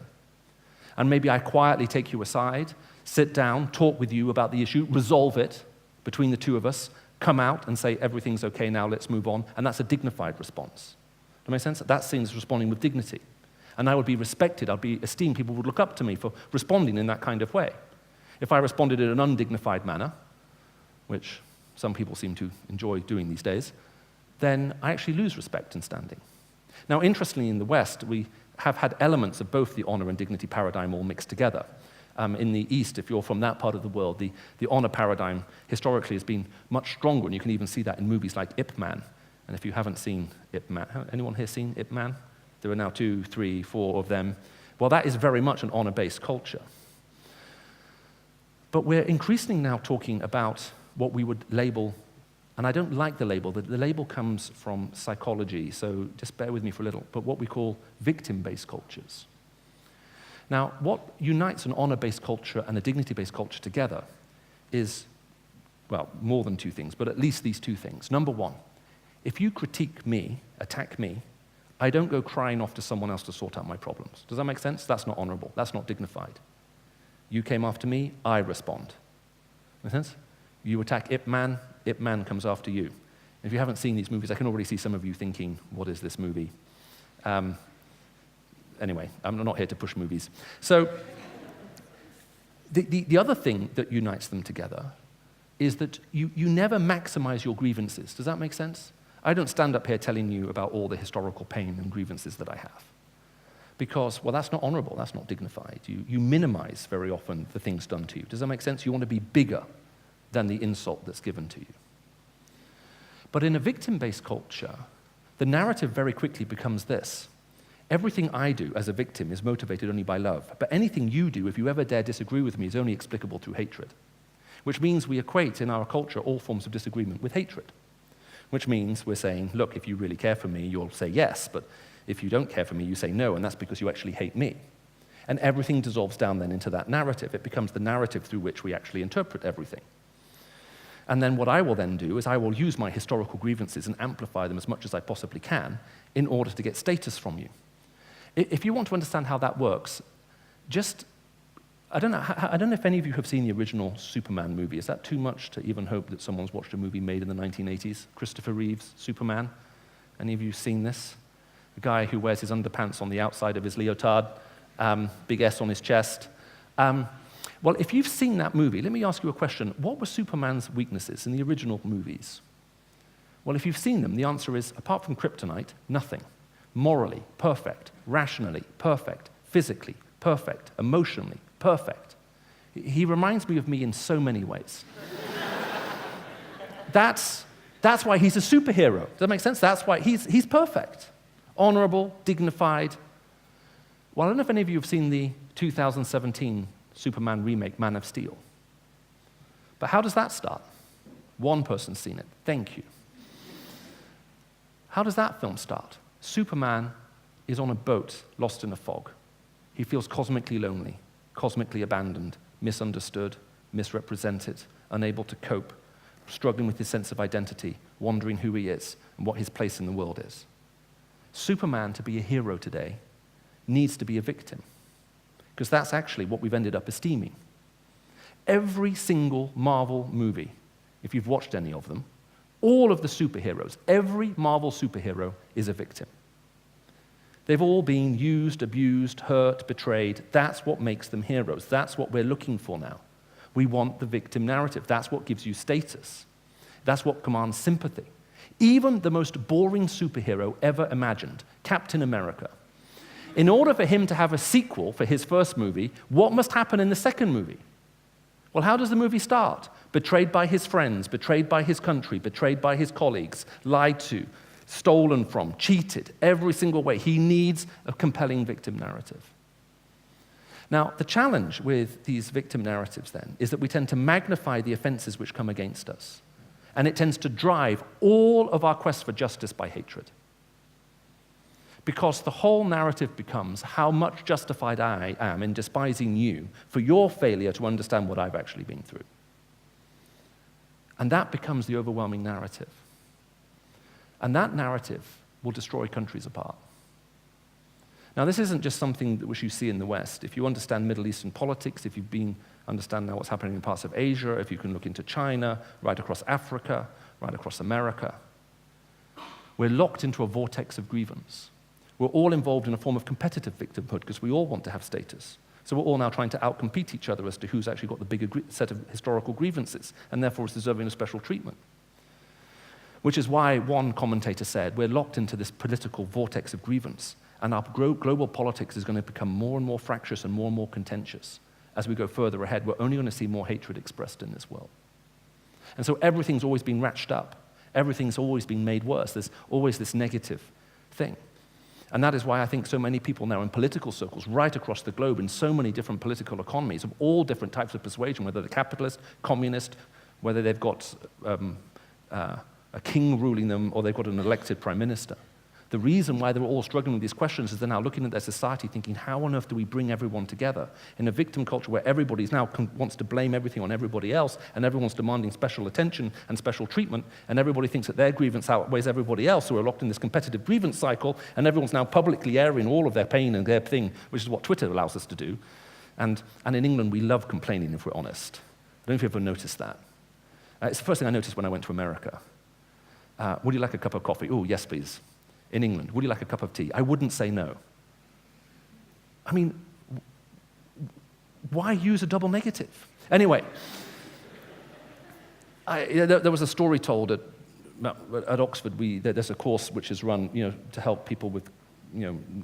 And maybe I quietly take you aside, sit down, talk with you about the issue, resolve it between the two of us, come out and say, everything's okay now, let's move on. And that's a dignified response. Does that make sense? That seems responding with dignity. And I would be respected, I'd be esteemed, people would look up to me for responding in that kind of way. If I responded in an undignified manner, which some people seem to enjoy doing these days, then I actually lose respect and standing. Now, interestingly, in the West, we have had elements of both the honor and dignity paradigm all mixed together. In the East, if you're from that part of the world, the honor paradigm historically has been much stronger, and you can even see that in movies like Ip Man. And if you haven't seen Ip Man, anyone here seen Ip Man? There are now 2, 3, 4 of them. Well, that is very much an honor-based culture. But we're increasingly now talking about what we would label, and I don't like the label, the label comes from psychology, so just bear with me for a little, but what we call victim-based cultures. Now, what unites an honor-based culture and a dignity-based culture together is, well, more than two things, but at least these two things. Number one, if you critique me, attack me, I don't go crying off to someone else to sort out my problems. Does that make sense? That's not honorable. That's not dignified. You came after me, I respond. Make sense? You attack Ip Man comes after you. If you haven't seen these movies, I can already see some of you thinking, what is this movie? Anyway, I'm not here to push movies. So the other thing that unites them together is that you never maximize your grievances. Does that make sense? I don't stand up here telling you about all the historical pain and grievances that I have. Because, well, that's not honorable, that's not dignified. You minimize very often the things done to you. Does that make sense? You want to be bigger than the insult that's given to you. But in a victim-based culture, the narrative very quickly becomes this. Everything I do as a victim is motivated only by love. But anything you do, if you ever dare disagree with me, is only explicable through hatred. Which means we equate in our culture all forms of disagreement with hatred. Which means we're saying, look, if you really care for me, you'll say yes, but if you don't care for me, you say no, and that's because you actually hate me. And everything dissolves down then into that narrative. It becomes the narrative through which we actually interpret everything. And then what I will then do is I will use my historical grievances and amplify them as much as I possibly can in order to get status from you. If you want to understand how that works, I don't know if any of you have seen the original Superman movie. Is that too much to even hope that someone's watched a movie made in the 1980s? Christopher Reeve's Superman. Any of you seen this? The guy who wears his underpants on the outside of his leotard, big S on his chest. Well, if you've seen that movie, let me ask you a question. What were Superman's weaknesses in the original movies? Well, if you've seen them, the answer is, apart from kryptonite, nothing. Morally, perfect. Rationally, perfect. Physically, perfect. Emotionally, perfect. He reminds me of me in so many ways. That's why he's a superhero. Does that make sense? That's why he's perfect. Honorable, dignified. Well, I don't know if any of you have seen the 2017 Superman remake, Man of Steel. But how does that start? One person's seen it. Thank you. How does that film start? Superman is on a boat, lost in a fog. He feels cosmically lonely, cosmically abandoned, misunderstood, misrepresented, unable to cope, struggling with his sense of identity, wondering who he is and what his place in the world is. Superman, to be a hero today, needs to be a victim, because that's actually what we've ended up esteeming. Every single Marvel movie, if you've watched any of them, all of the superheroes, every Marvel superhero is a victim. They've all been used, abused, hurt, betrayed. That's what makes them heroes. That's what we're looking for now. We want the victim narrative. That's what gives you status. That's what commands sympathy. Even the most boring superhero ever imagined, Captain America, in order for him to have a sequel for his first movie, what must happen in the second movie? Well, how does the movie start? Betrayed by his friends, betrayed by his country, betrayed by his colleagues, lied to, stolen from, cheated, every single way. He needs a compelling victim narrative. Now, the challenge with these victim narratives then is that we tend to magnify the offenses which come against us, and it tends to drive all of our quest for justice by hatred. Because the whole narrative becomes how much justified I am in despising you for your failure to understand what I've actually been through. And that becomes the overwhelming narrative. And that narrative will destroy countries apart. Now, this isn't just something which you see in the West. If you understand Middle Eastern politics, if you've understand now what's happening in parts of Asia, if you can look into China, right across Africa, right across America, we're locked into a vortex of grievance. We're all involved in a form of competitive victimhood because we all want to have status. So we're all now trying to outcompete each other as to who's actually got the bigger set of historical grievances and therefore is deserving of special treatment. Which is why one commentator said, we're locked into this political vortex of grievance, and our global politics is going to become more and more fractious and more contentious. As we go further ahead, we're only going to see more hatred expressed in this world. And so everything's always been ratcheted up. Everything's always been made worse. There's always this negative thing. And that is why I think so many people now in political circles right across the globe in so many different political economies of all different types of persuasion, whether they're capitalist, communist, whether they've got a king ruling them or they've got an elected prime minister. The reason why they're all struggling with these questions is they're now looking at their society thinking, how on earth do we bring everyone together? In a victim culture where everybody now wants to blame everything on everybody else, and everyone's demanding special attention and special treatment, and everybody thinks that their grievance outweighs everybody else, who are locked in this competitive grievance cycle, and everyone's now publicly airing all of their pain and their thing, which is what Twitter allows us to do. And in England, we love complaining, if we're honest. I don't know if you've ever noticed that. It's the first thing I noticed when I went to America. Would you like a cup of coffee? Oh, yes, please. In England, would you like a cup of tea? I wouldn't say no. I mean, why use a double negative? Anyway, there was a story told at Oxford. There's a course which is run, to help people with,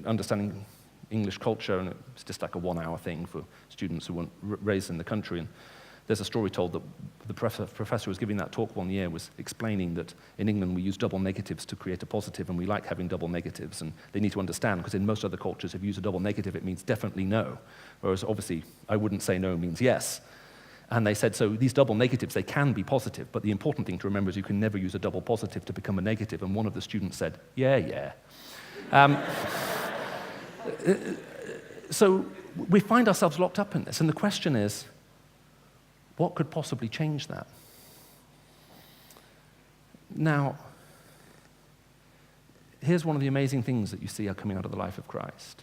understanding English culture, and it's just like a 1-hour thing for students who weren't raised in the country. And there's a story told that the professor who was giving that talk one year was explaining that in England we use double negatives to create a positive, and we like having double negatives, and they need to understand, because in most other cultures, if you use a double negative, it means definitely no, whereas obviously I wouldn't say no means yes. And they said, so these double negatives, they can be positive, but the important thing to remember is you can never use a double positive to become a negative, and one of the students said, yeah. So we find ourselves locked up in this, and the question is, what could possibly change that? Now, here's one of the amazing things that you see are coming out of the life of Christ.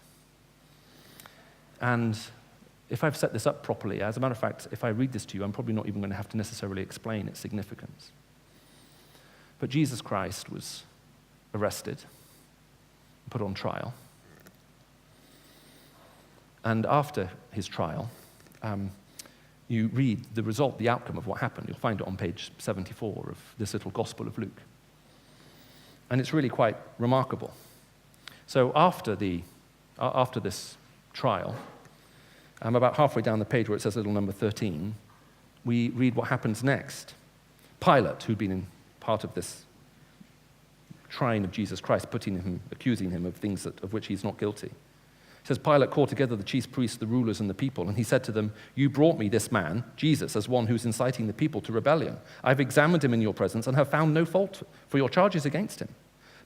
And if I've set this up properly, as a matter of fact, if I read this to you, I'm probably not even going to have to necessarily explain its significance. But Jesus Christ was arrested, put on trial. And after his trial, you read the result, the outcome of what happened. You'll find it on page 74 of this little Gospel of Luke. And it's really quite remarkable. So after this trial, about halfway down the page where it says little number 13, we read what happens next. Pilate, who'd been in part of this trying of Jesus Christ, accusing him of things of which he's not guilty. It says, Pilate called together the chief priests, the rulers, and the people, and he said to them, you brought me this man, Jesus, as one who's inciting the people to rebellion. I've examined him in your presence and have found no fault for your charges against him.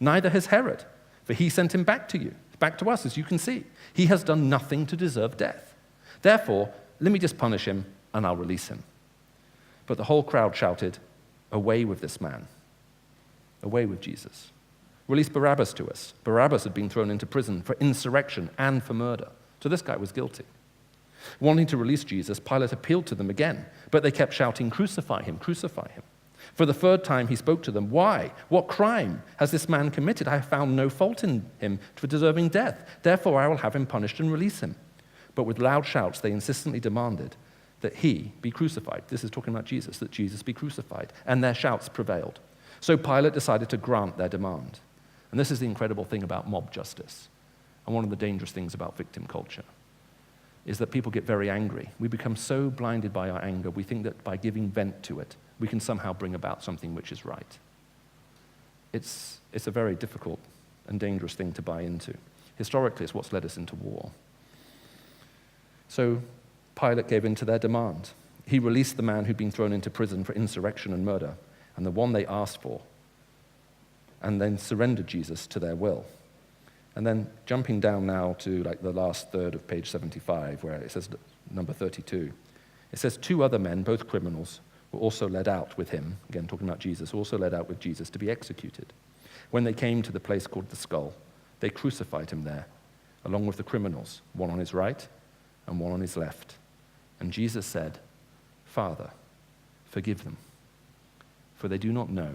Neither has Herod, for he sent him back to us, as you can see. He has done nothing to deserve death. Therefore, let me just punish him, and I'll release him. But the whole crowd shouted, away with this man, away with Jesus. Release Barabbas to us. Barabbas had been thrown into prison for insurrection and for murder. So this guy was guilty. Wanting to release Jesus, Pilate appealed to them again, but they kept shouting, crucify him, crucify him. For the third time he spoke to them, why? What crime has this man committed? I have found no fault in him for deserving death. Therefore I will have him punished and release him. But with loud shouts they insistently demanded that he be crucified. This is talking about Jesus, that Jesus be crucified. And their shouts prevailed. So Pilate decided to grant their demand. And this is the incredible thing about mob justice, and one of the dangerous things about victim culture, is that people get very angry. We become so blinded by our anger, we think that by giving vent to it, we can somehow bring about something which is right. It's a very difficult and dangerous thing to buy into. Historically, it's what's led us into war. So Pilate gave in to their demand. He released the man who'd been thrown into prison for insurrection and murder, and the one they asked for, and then surrendered Jesus to their will. And then jumping down now to like the last third of page 75, where it says number 32, it says 2 other men, both criminals, were also led out with him, again talking about Jesus, also led out with Jesus to be executed. When they came to the place called the Skull, they crucified him there, along with the criminals, one on his right and one on his left. And Jesus said, Father, forgive them, for they do not know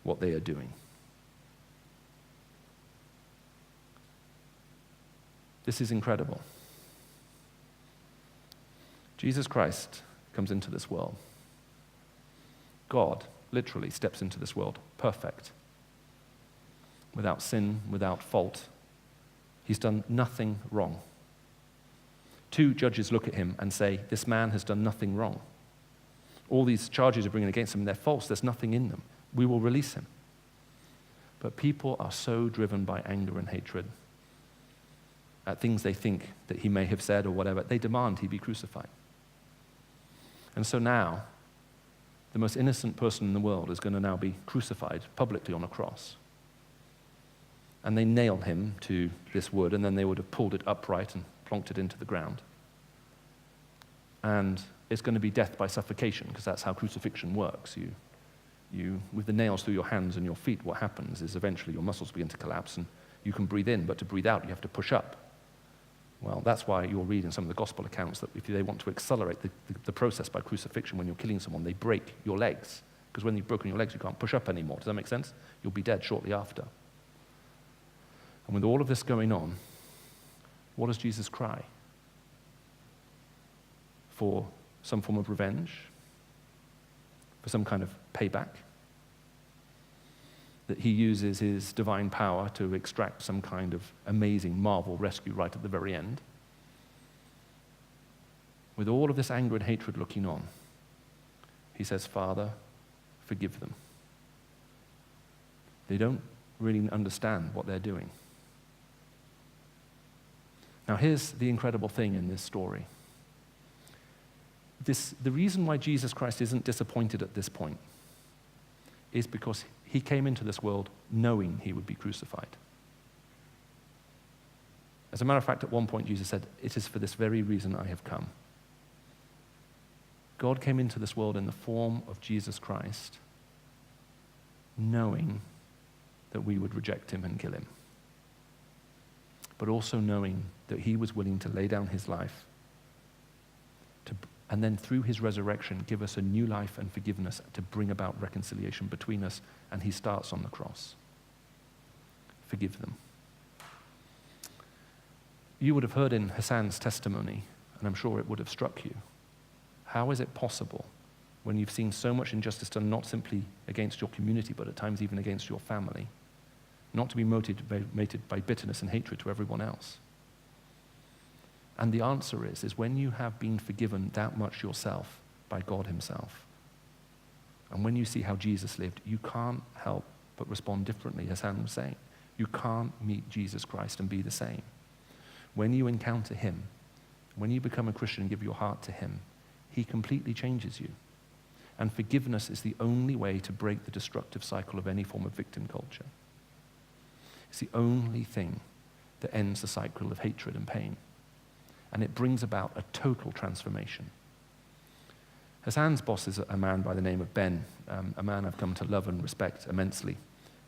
what they are doing. This is incredible. Jesus Christ comes into this world. God literally steps into this world, perfect, without sin, without fault. He's done nothing wrong. 2 judges look at him and say, this man has done nothing wrong. All these charges are bringing against him, they're false, there's nothing in them. We will release him. But people are so driven by anger and hatred at things they think that he may have said or whatever, they demand he be crucified. And so now, the most innocent person in the world is going to now be crucified publicly on a cross. And they nailed him to this wood, and then they would have pulled it upright and plonked it into the ground. And it's going to be death by suffocation, because that's how crucifixion works. You, with the nails through your hands and your feet, what happens is eventually your muscles begin to collapse, and you can breathe in, but to breathe out, you have to push up. Well, that's why you'll read in some of the gospel accounts that if they want to accelerate the process by crucifixion, when you're killing someone, they break your legs. Because when you've broken your legs, you can't push up anymore. Does that make sense? You'll be dead shortly after. And with all of this going on, what does Jesus cry? For some form of revenge? For some kind of payback? That he uses his divine power to extract some kind of amazing marvel rescue right at the very end? With all of this anger and hatred looking on, he says, Father, forgive them. They don't really understand what they're doing. Now here's the incredible thing in this story. The reason why Jesus Christ isn't disappointed at this point is because he came into this world knowing he would be crucified. As a matter of fact, at one point Jesus said, "It is for this very reason I have come." God came into this world in the form of Jesus Christ, knowing that we would reject him and kill him, but also knowing that he was willing to lay down his life and then through his resurrection give us a new life and forgiveness to bring about reconciliation between us. And he starts on the cross. Forgive them. You would have heard in Hassan's testimony, and I'm sure it would have struck you, how is it possible when you've seen so much injustice done not simply against your community, but at times even against your family, not to be motivated by bitterness and hatred to everyone else? And the answer is when you have been forgiven that much yourself by God himself, and when you see how Jesus lived, you can't help but respond differently, as Hassan was saying. You can't meet Jesus Christ and be the same. When you encounter him, when you become a Christian and give your heart to him, he completely changes you. And forgiveness is the only way to break the destructive cycle of any form of victim culture. It's the only thing that ends the cycle of hatred and pain. And it brings about a total transformation. Hassan's boss is a man by the name of Ben, a man I've come to love and respect immensely.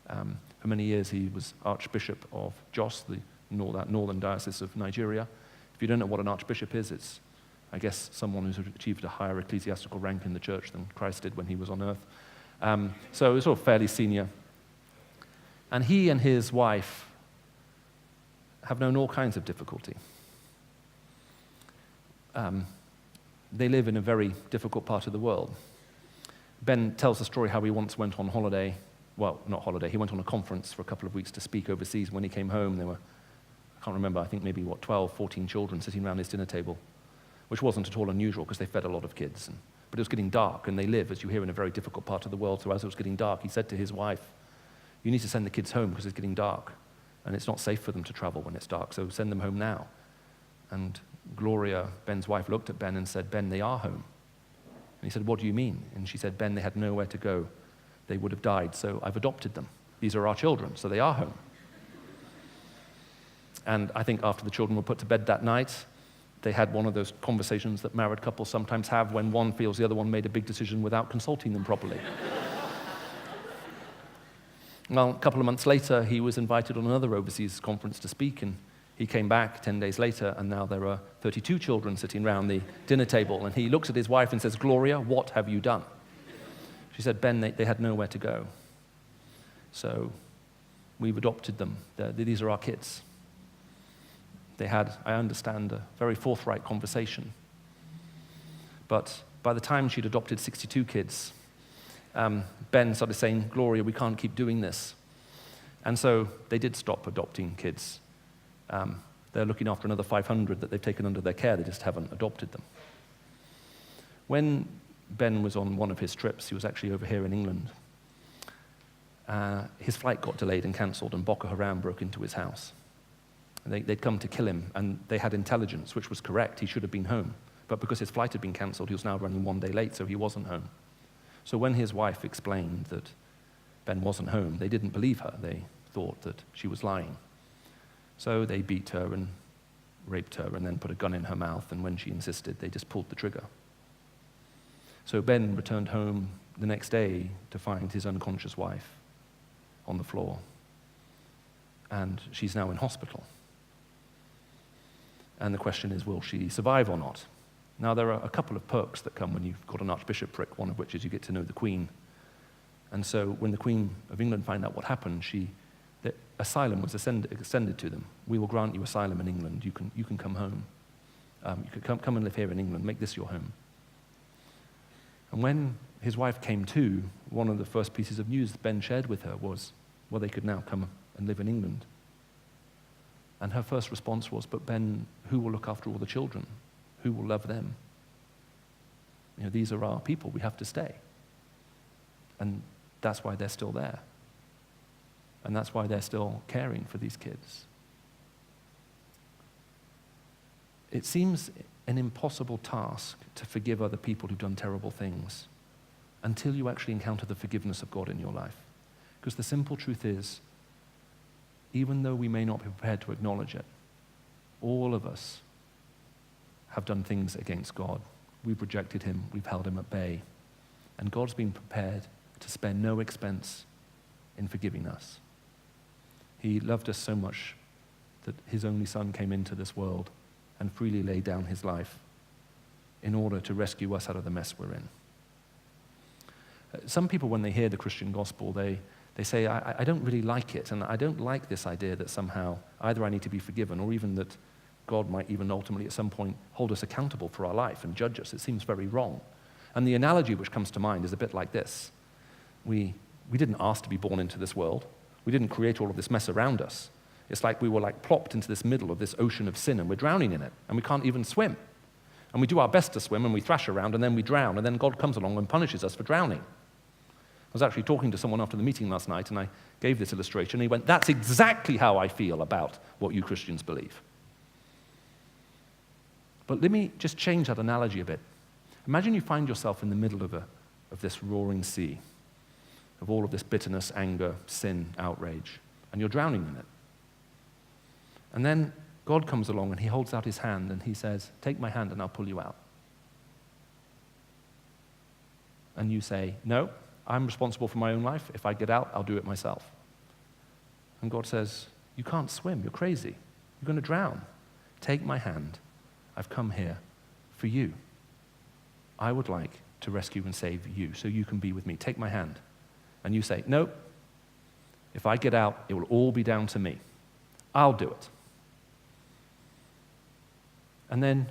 For many years he was Archbishop of Jos, the northern diocese of Nigeria. If you don't know what an archbishop is, it's, I guess, someone who's achieved a higher ecclesiastical rank in the church than Christ did when he was on earth. So he was sort of fairly senior. And he and his wife have known all kinds of difficulty. They live in a very difficult part of the world. Ben tells the story how he once went on holiday. Well, not holiday, he went on a conference for a couple of weeks to speak overseas. When he came home, there were, I can't remember, I think maybe 12, 14 children sitting around his dinner table, which wasn't at all unusual because they fed a lot of kids. But it was getting dark, and they live, as you hear, in a very difficult part of the world. So as it was getting dark, he said to his wife, "You need to send the kids home because it's getting dark, and it's not safe for them to travel when it's dark, so send them home now." And Gloria, Ben's wife, looked at Ben and said, "Ben, they are home." And he said, "What do you mean?" And she said, "Ben, they had nowhere to go. They would have died, so I've adopted them. These are our children, so they are home." And I think after the children were put to bed that night, they had one of those conversations that married couples sometimes have when one feels the other one made a big decision without consulting them properly. Well, a couple of months later, he was invited on another overseas conference to speak, and he came back 10 days later, and now there are 32 children sitting around the dinner table, and he looks at his wife and says, "Gloria, what have you done?" She said, "Ben, they had nowhere to go. So we've adopted them. These are our kids." They had, I understand, a very forthright conversation. But by the time she'd adopted 62 kids, Ben started saying, "Gloria, we can't keep doing this." And so they did stop adopting kids. They're looking after another 500 that they've taken under their care. They just haven't adopted them. When Ben was on one of his trips, he was actually over here in England, his flight got delayed and cancelled, and Boko Haram broke into his house. They'd come to kill him, and they had intelligence, which was correct. He should have been home. But because his flight had been cancelled, he was now running one day late, so he wasn't home. So when his wife explained that Ben wasn't home, they didn't believe her. They thought that she was lying. So they beat her and raped her and then put a gun in her mouth, and when she insisted, they just pulled the trigger. So Ben returned home the next day to find his unconscious wife on the floor, and she's now in hospital. And the question is, will she survive or not? Now, there are a couple of perks that come when you've got an archbishopric, one of which is you get to know the Queen. And so when the Queen of England found out what happened, the asylum was extended to them. We will grant you asylum in England. You can come home. You can come and live here in England. Make this your home. And when his wife came to, one of the first pieces of news that Ben shared with her was, well, they could now come and live in England. And her first response was, but Ben, who will look after all the children? Who will love them? You know, these are our people. We have to stay. And that's why they're still there. And that's why they're still caring for these kids. It seems an impossible task to forgive other people who've done terrible things until you actually encounter the forgiveness of God in your life. Because the simple truth is, even though we may not be prepared to acknowledge it, all of us have done things against God. We've rejected him, we've held him at bay. And God's been prepared to spare no expense in forgiving us. He loved us so much that his only son came into this world and freely laid down his life in order to rescue us out of the mess we're in. Some people, when they hear the Christian gospel, they say, I don't really like it, and I don't like this idea that somehow either I need to be forgiven or even that God might even ultimately at some point hold us accountable for our life and judge us. It seems very wrong. And the analogy which comes to mind is a bit like this. We didn't ask to be born into this world. We didn't create all of this mess around us. It's like we were plopped into this middle of this ocean of sin and we're drowning in it and we can't even swim. And we do our best to swim and we thrash around and then we drown and then God comes along and punishes us for drowning. I was actually talking to someone after the meeting last night and I gave this illustration and he went, that's exactly how I feel about what you Christians believe. But let me just change that analogy a bit. Imagine you find yourself in the middle of this roaring sea, of all of this bitterness, anger, sin, outrage, and you're drowning in it. And then God comes along and he holds out his hand and he says, take my hand and I'll pull you out. And you say, no, I'm responsible for my own life. If I get out, I'll do it myself. And God says, you can't swim, you're crazy. You're going to drown. Take my hand. I've come here for you. I would like to rescue and save you so you can be with me. Take my hand. And you say, nope. If I get out, it will all be down to me. I'll do it. And then,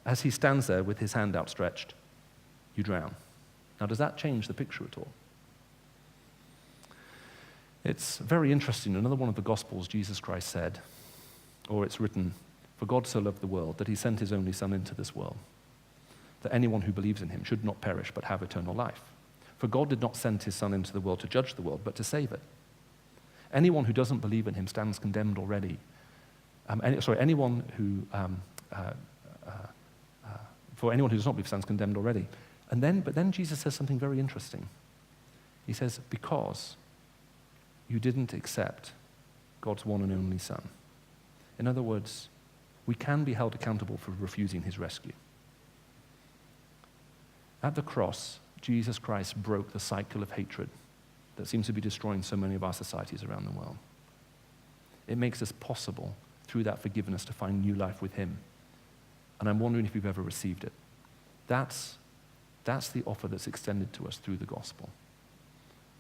as he stands there with his hand outstretched, you drown. Now, does that change the picture at all? It's very interesting. Another one of the Gospels, Jesus Christ said, or it's written, for God so loved the world that he sent his only Son into this world, that anyone who believes in him should not perish but have eternal life. For God did not send his Son into the world to judge the world, but to save it. Anyone who doesn't believe in him stands condemned already. For anyone who does not believe stands condemned already. But then Jesus says something very interesting. He says, because you didn't accept God's one and only Son. In other words, we can be held accountable for refusing his rescue. At the cross, Jesus Christ broke the cycle of hatred that seems to be destroying so many of our societies around the world. It makes us possible, through that forgiveness, to find new life with him. And I'm wondering if you've ever received it. That's the offer that's extended to us through the gospel,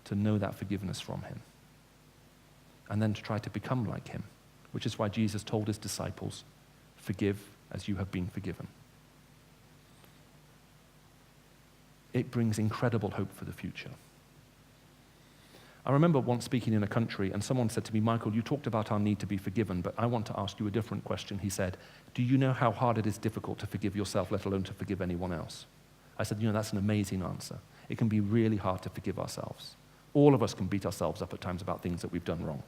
to know that forgiveness from him, and then to try to become like him, which is why Jesus told his disciples, forgive as you have been forgiven. It brings incredible hope for the future. I remember once speaking in a country and someone said to me, Michael, you talked about our need to be forgiven, but I want to ask you a different question. He said, do you know how hard it is difficult to forgive yourself, let alone to forgive anyone else? I said, that's an amazing answer. It can be really hard to forgive ourselves. All of us can beat ourselves up at times about things that we've done wrong.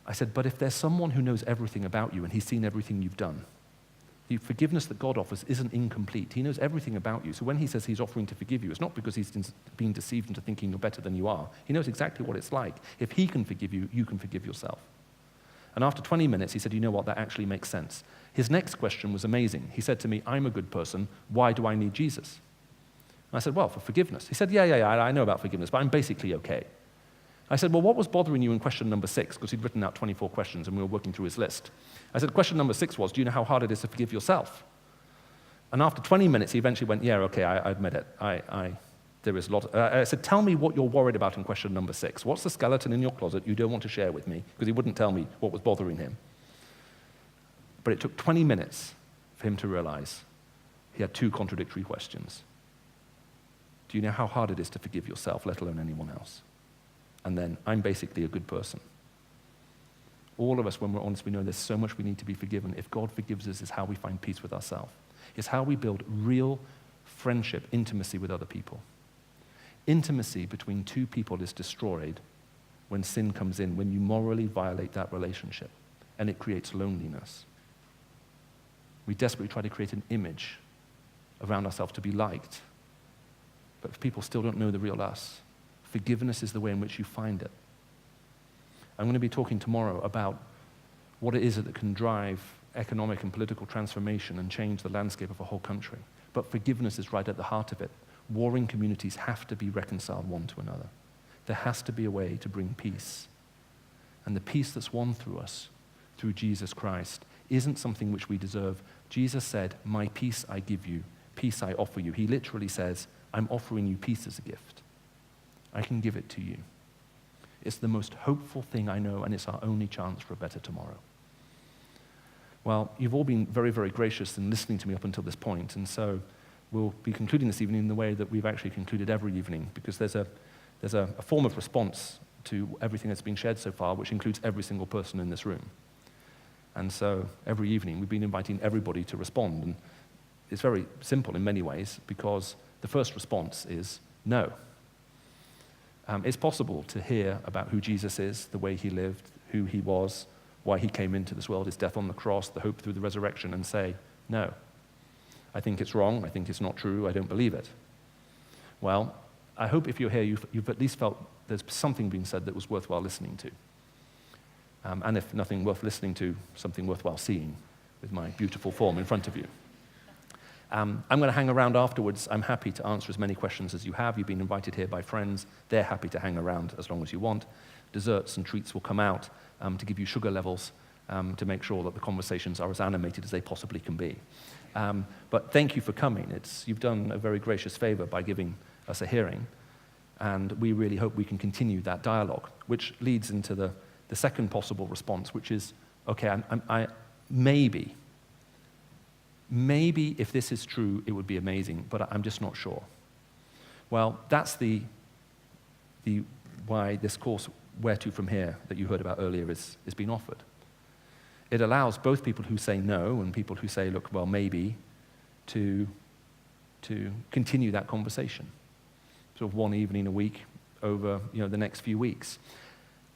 I said, but if there's someone who knows everything about you and he's seen everything you've done, The forgiveness that God offers isn't incomplete. He knows everything about you. So when he says he's offering to forgive you, it's not because he's being deceived into thinking you're better than you are. He knows exactly what it's like. If he can forgive you, you can forgive yourself. And after 20 minutes, he said, you know what, that actually makes sense. His next question was amazing. He said to me, I'm a good person. Why do I need Jesus? And I said, well, for forgiveness. He said, yeah, I know about forgiveness, but I'm basically okay. I said, well, what was bothering you in question number 6? Because he'd written out 24 questions and we were working through his list. I said, question number 6 was, do you know how hard it is to forgive yourself? And after 20 minutes, he eventually went, yeah, okay, I admit it. There is a lot. I said, tell me what you're worried about in question number 6. What's the skeleton in your closet you don't want to share with me? Because he wouldn't tell me what was bothering him. But it took 20 minutes for him to realize he had 2 contradictory questions. Do you know how hard it is to forgive yourself, let alone anyone else? And then, I'm basically a good person. All of us, when we're honest, we know there's so much we need to be forgiven. If God forgives us, is how we find peace with ourselves. It's how we build real friendship, intimacy with other people. Intimacy between 2 people is destroyed when sin comes in, when you morally violate that relationship, and it creates loneliness. We desperately try to create an image around ourselves to be liked, but if people still don't know the real us, forgiveness is the way in which you find it. I'm going to be talking tomorrow about what it is that can drive economic and political transformation and change the landscape of a whole country. But forgiveness is right at the heart of it. Warring communities have to be reconciled one to another. There has to be a way to bring peace. And the peace that's won through us, through Jesus Christ, isn't something which we deserve. Jesus said, my peace I give you, peace I offer you. He literally says, I'm offering you peace as a gift. I can give it to you. It's the most hopeful thing I know, and it's our only chance for a better tomorrow. Well, you've all been very, very gracious in listening to me up until this point, and so we'll be concluding this evening in the way that we've actually concluded every evening, because there's a form of response to everything that's been shared so far, which includes every single person in this room. And so every evening we've been inviting everybody to respond, and it's very simple in many ways, because the first response is no. It's possible to hear about who Jesus is, the way he lived, who he was, why he came into this world, his death on the cross, the hope through the resurrection, and say, no, I think it's wrong, I think it's not true, I don't believe it. Well, I hope if you're here, you've at least felt there's something being said that was worthwhile listening to. And if nothing worth listening to, something worthwhile seeing with my beautiful form in front of you. I'm going to hang around afterwards. I'm happy to answer as many questions as you have. You've been invited here by friends. They're happy to hang around as long as you want. Desserts and treats will come out to give you sugar levels to make sure that the conversations are as animated as they possibly can be. But thank you for coming. You've done a very gracious favor by giving us a hearing, and we really hope we can continue that dialogue, which leads into the second possible response, which is, okay, maybe if this is true, it would be amazing, but I'm just not sure. Well, that's the why this course, Where to From Here, that you heard about earlier, is being offered. It allows both people who say no and people who say, look, well, maybe, to continue that conversation. Sort of one evening a week over the next few weeks.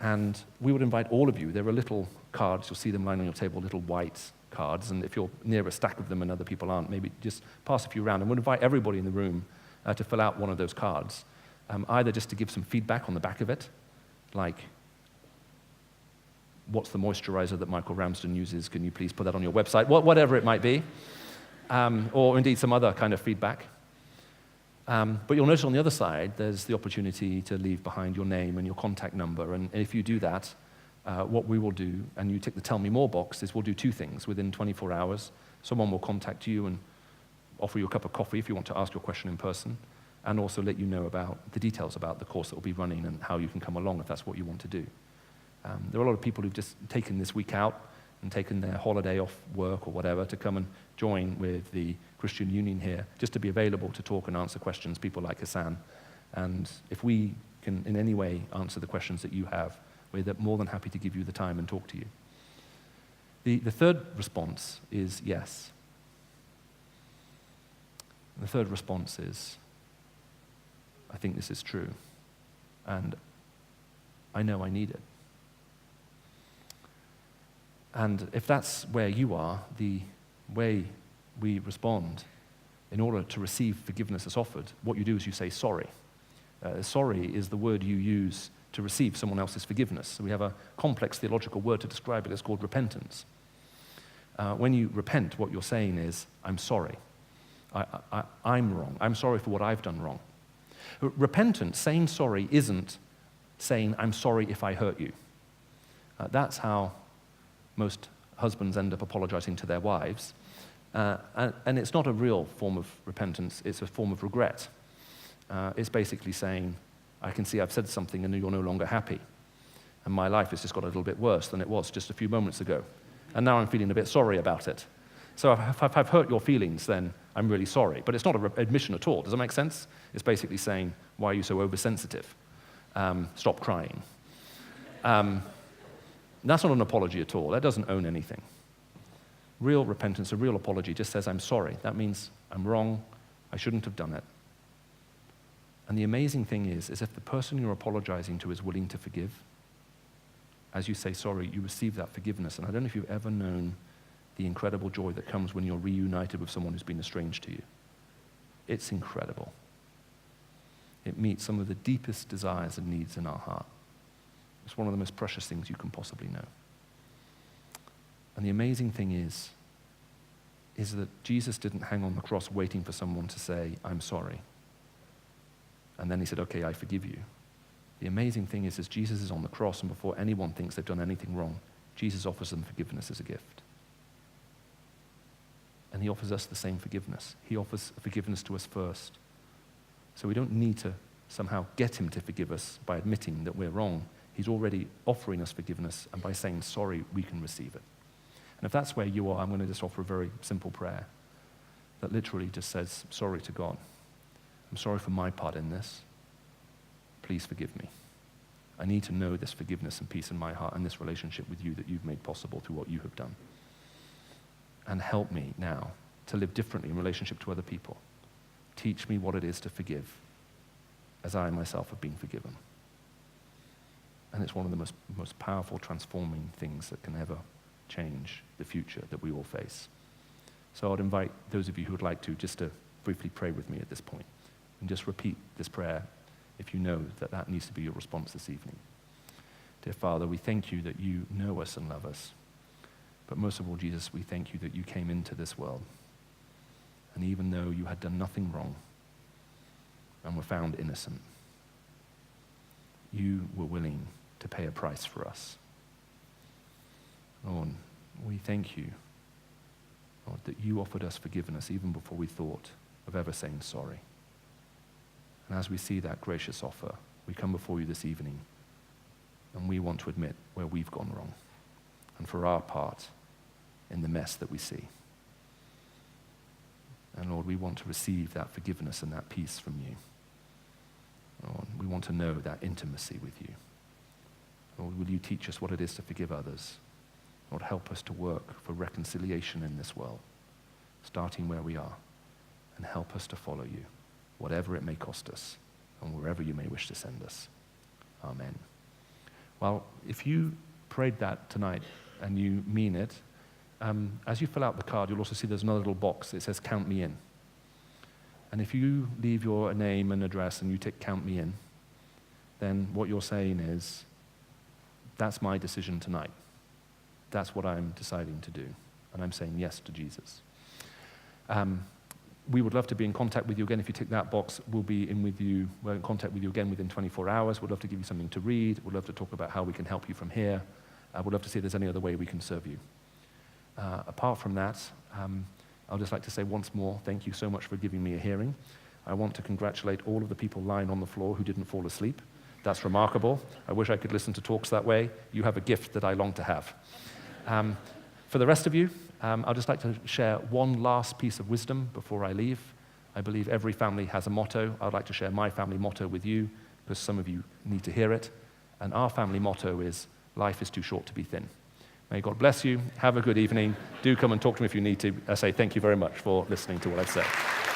And we would invite all of you. There are little cards, you'll see them lying on your table, little white cards, and if you're near a stack of them and other people aren't, maybe just pass a few around. And we'll invite everybody in the room to fill out one of those cards, either just to give some feedback on the back of it, like, what's the moisturizer that Michael Ramsden uses? Can you please put that on your website? Whatever it might be, or indeed some other kind of feedback. But you'll notice on the other side, there's the opportunity to leave behind your name and your contact number. And if you do that, what we will do, and you tick the Tell Me More box, is we'll do 2 things. Within 24 hours, someone will contact you and offer you a cup of coffee if you want to ask your question in person, and also let you know about the details about the course that will be running and how you can come along if that's what you want to do. There are a lot of people who've just taken this week out and taken their holiday off work or whatever to come and join with the Christian Union here, just to be available to talk and answer questions, people like Hassan. And if we can in any way answer the questions that you have, we're more than happy to give you the time and talk to you. The third response is yes. The third response is, I think this is true, and I know I need it. And if that's where you are, the way we respond in order to receive forgiveness that's offered, what you do is you say sorry. Sorry is the word you use to receive someone else's forgiveness. So we have a complex theological word to describe it. It's called repentance. When you repent, what you're saying is, I'm sorry. I'm wrong. I'm sorry for what I've done wrong. Repentance, saying sorry, isn't saying, I'm sorry if I hurt you. That's how most husbands end up apologizing to their wives. And it's not a real form of repentance. It's a form of regret. It's basically saying, I can see I've said something and you're no longer happy. And my life has just got a little bit worse than it was just a few moments ago. And now I'm feeling a bit sorry about it. So if I've hurt your feelings, then I'm really sorry. But it's not an admission at all. Does that make sense? It's basically saying, why are you so oversensitive? Stop crying. That's not an apology at all. That doesn't own anything. Real repentance, a real apology, just says, I'm sorry. That means I'm wrong. I shouldn't have done it. And the amazing thing is if the person you're apologizing to is willing to forgive, as you say sorry, you receive that forgiveness. And I don't know if you've ever known the incredible joy that comes when you're reunited with someone who's been estranged to you. It's incredible. It meets some of the deepest desires and needs in our heart. It's one of the most precious things you can possibly know. And the amazing thing is that Jesus didn't hang on the cross waiting for someone to say, I'm sorry. And then he said, okay, I forgive you. The amazing thing is Jesus is on the cross, and before anyone thinks they've done anything wrong, Jesus offers them forgiveness as a gift. And he offers us the same forgiveness. He offers forgiveness to us first. So we don't need to somehow get him to forgive us by admitting that we're wrong. He's already offering us forgiveness, and by saying sorry, we can receive it. And if that's where you are, I'm going to just offer a very simple prayer that literally just says, sorry to God. I'm sorry for my part in this. Please forgive me. I need to know this forgiveness and peace in my heart and this relationship with you that you've made possible through what you have done. And help me now to live differently in relationship to other people. Teach me what it is to forgive as I myself have been forgiven. And it's one of the most powerful, transforming things that can ever change the future that we all face. So I'd invite those of you who would like to just to briefly pray with me at this point and just repeat this prayer if you know that that needs to be your response this evening. Dear Father, we thank you that you know us and love us. But most of all, Jesus, we thank you that you came into this world. And even though you had done nothing wrong and were found innocent, you were willing to pay a price for us. Lord, we thank you, Lord, that you offered us forgiveness even before we thought of ever saying sorry. And as we see that gracious offer, we come before you this evening and we want to admit where we've gone wrong and for our part in the mess that we see. And Lord, we want to receive that forgiveness and that peace from you. Lord, we want to know that intimacy with you. Lord, will you teach us what it is to forgive others? Lord, help us to work for reconciliation in this world, starting where we are, and help us to follow you, whatever it may cost us, and wherever you may wish to send us. Amen. Well, if you prayed that tonight and you mean it, as you fill out the card, you'll also see there's another little box that says, count me in. And if you leave your name and address and you tick count me in, then what you're saying is, that's my decision tonight. That's what I'm deciding to do. And I'm saying yes to Jesus. We would love to be in contact with you again. If you tick that box, we'll be in contact with you again within 24 hours. We'd love to give you something to read. We'd love to talk about how we can help you from here. We'd love to see if there's any other way we can serve you. Apart from that, I'd just like to say once more, thank you so much for giving me a hearing. I want to congratulate all of the people lying on the floor who didn't fall asleep. That's remarkable. I wish I could listen to talks that way. You have a gift that I long to have. For the rest of you, I'd just like to share one last piece of wisdom before I leave. I believe every family has a motto. I'd like to share my family motto with you because some of you need to hear it. And our family motto is, life is too short to be thin. May God bless you. Have a good evening. Do come and talk to me if you need to. I say thank you very much for listening to what I've said.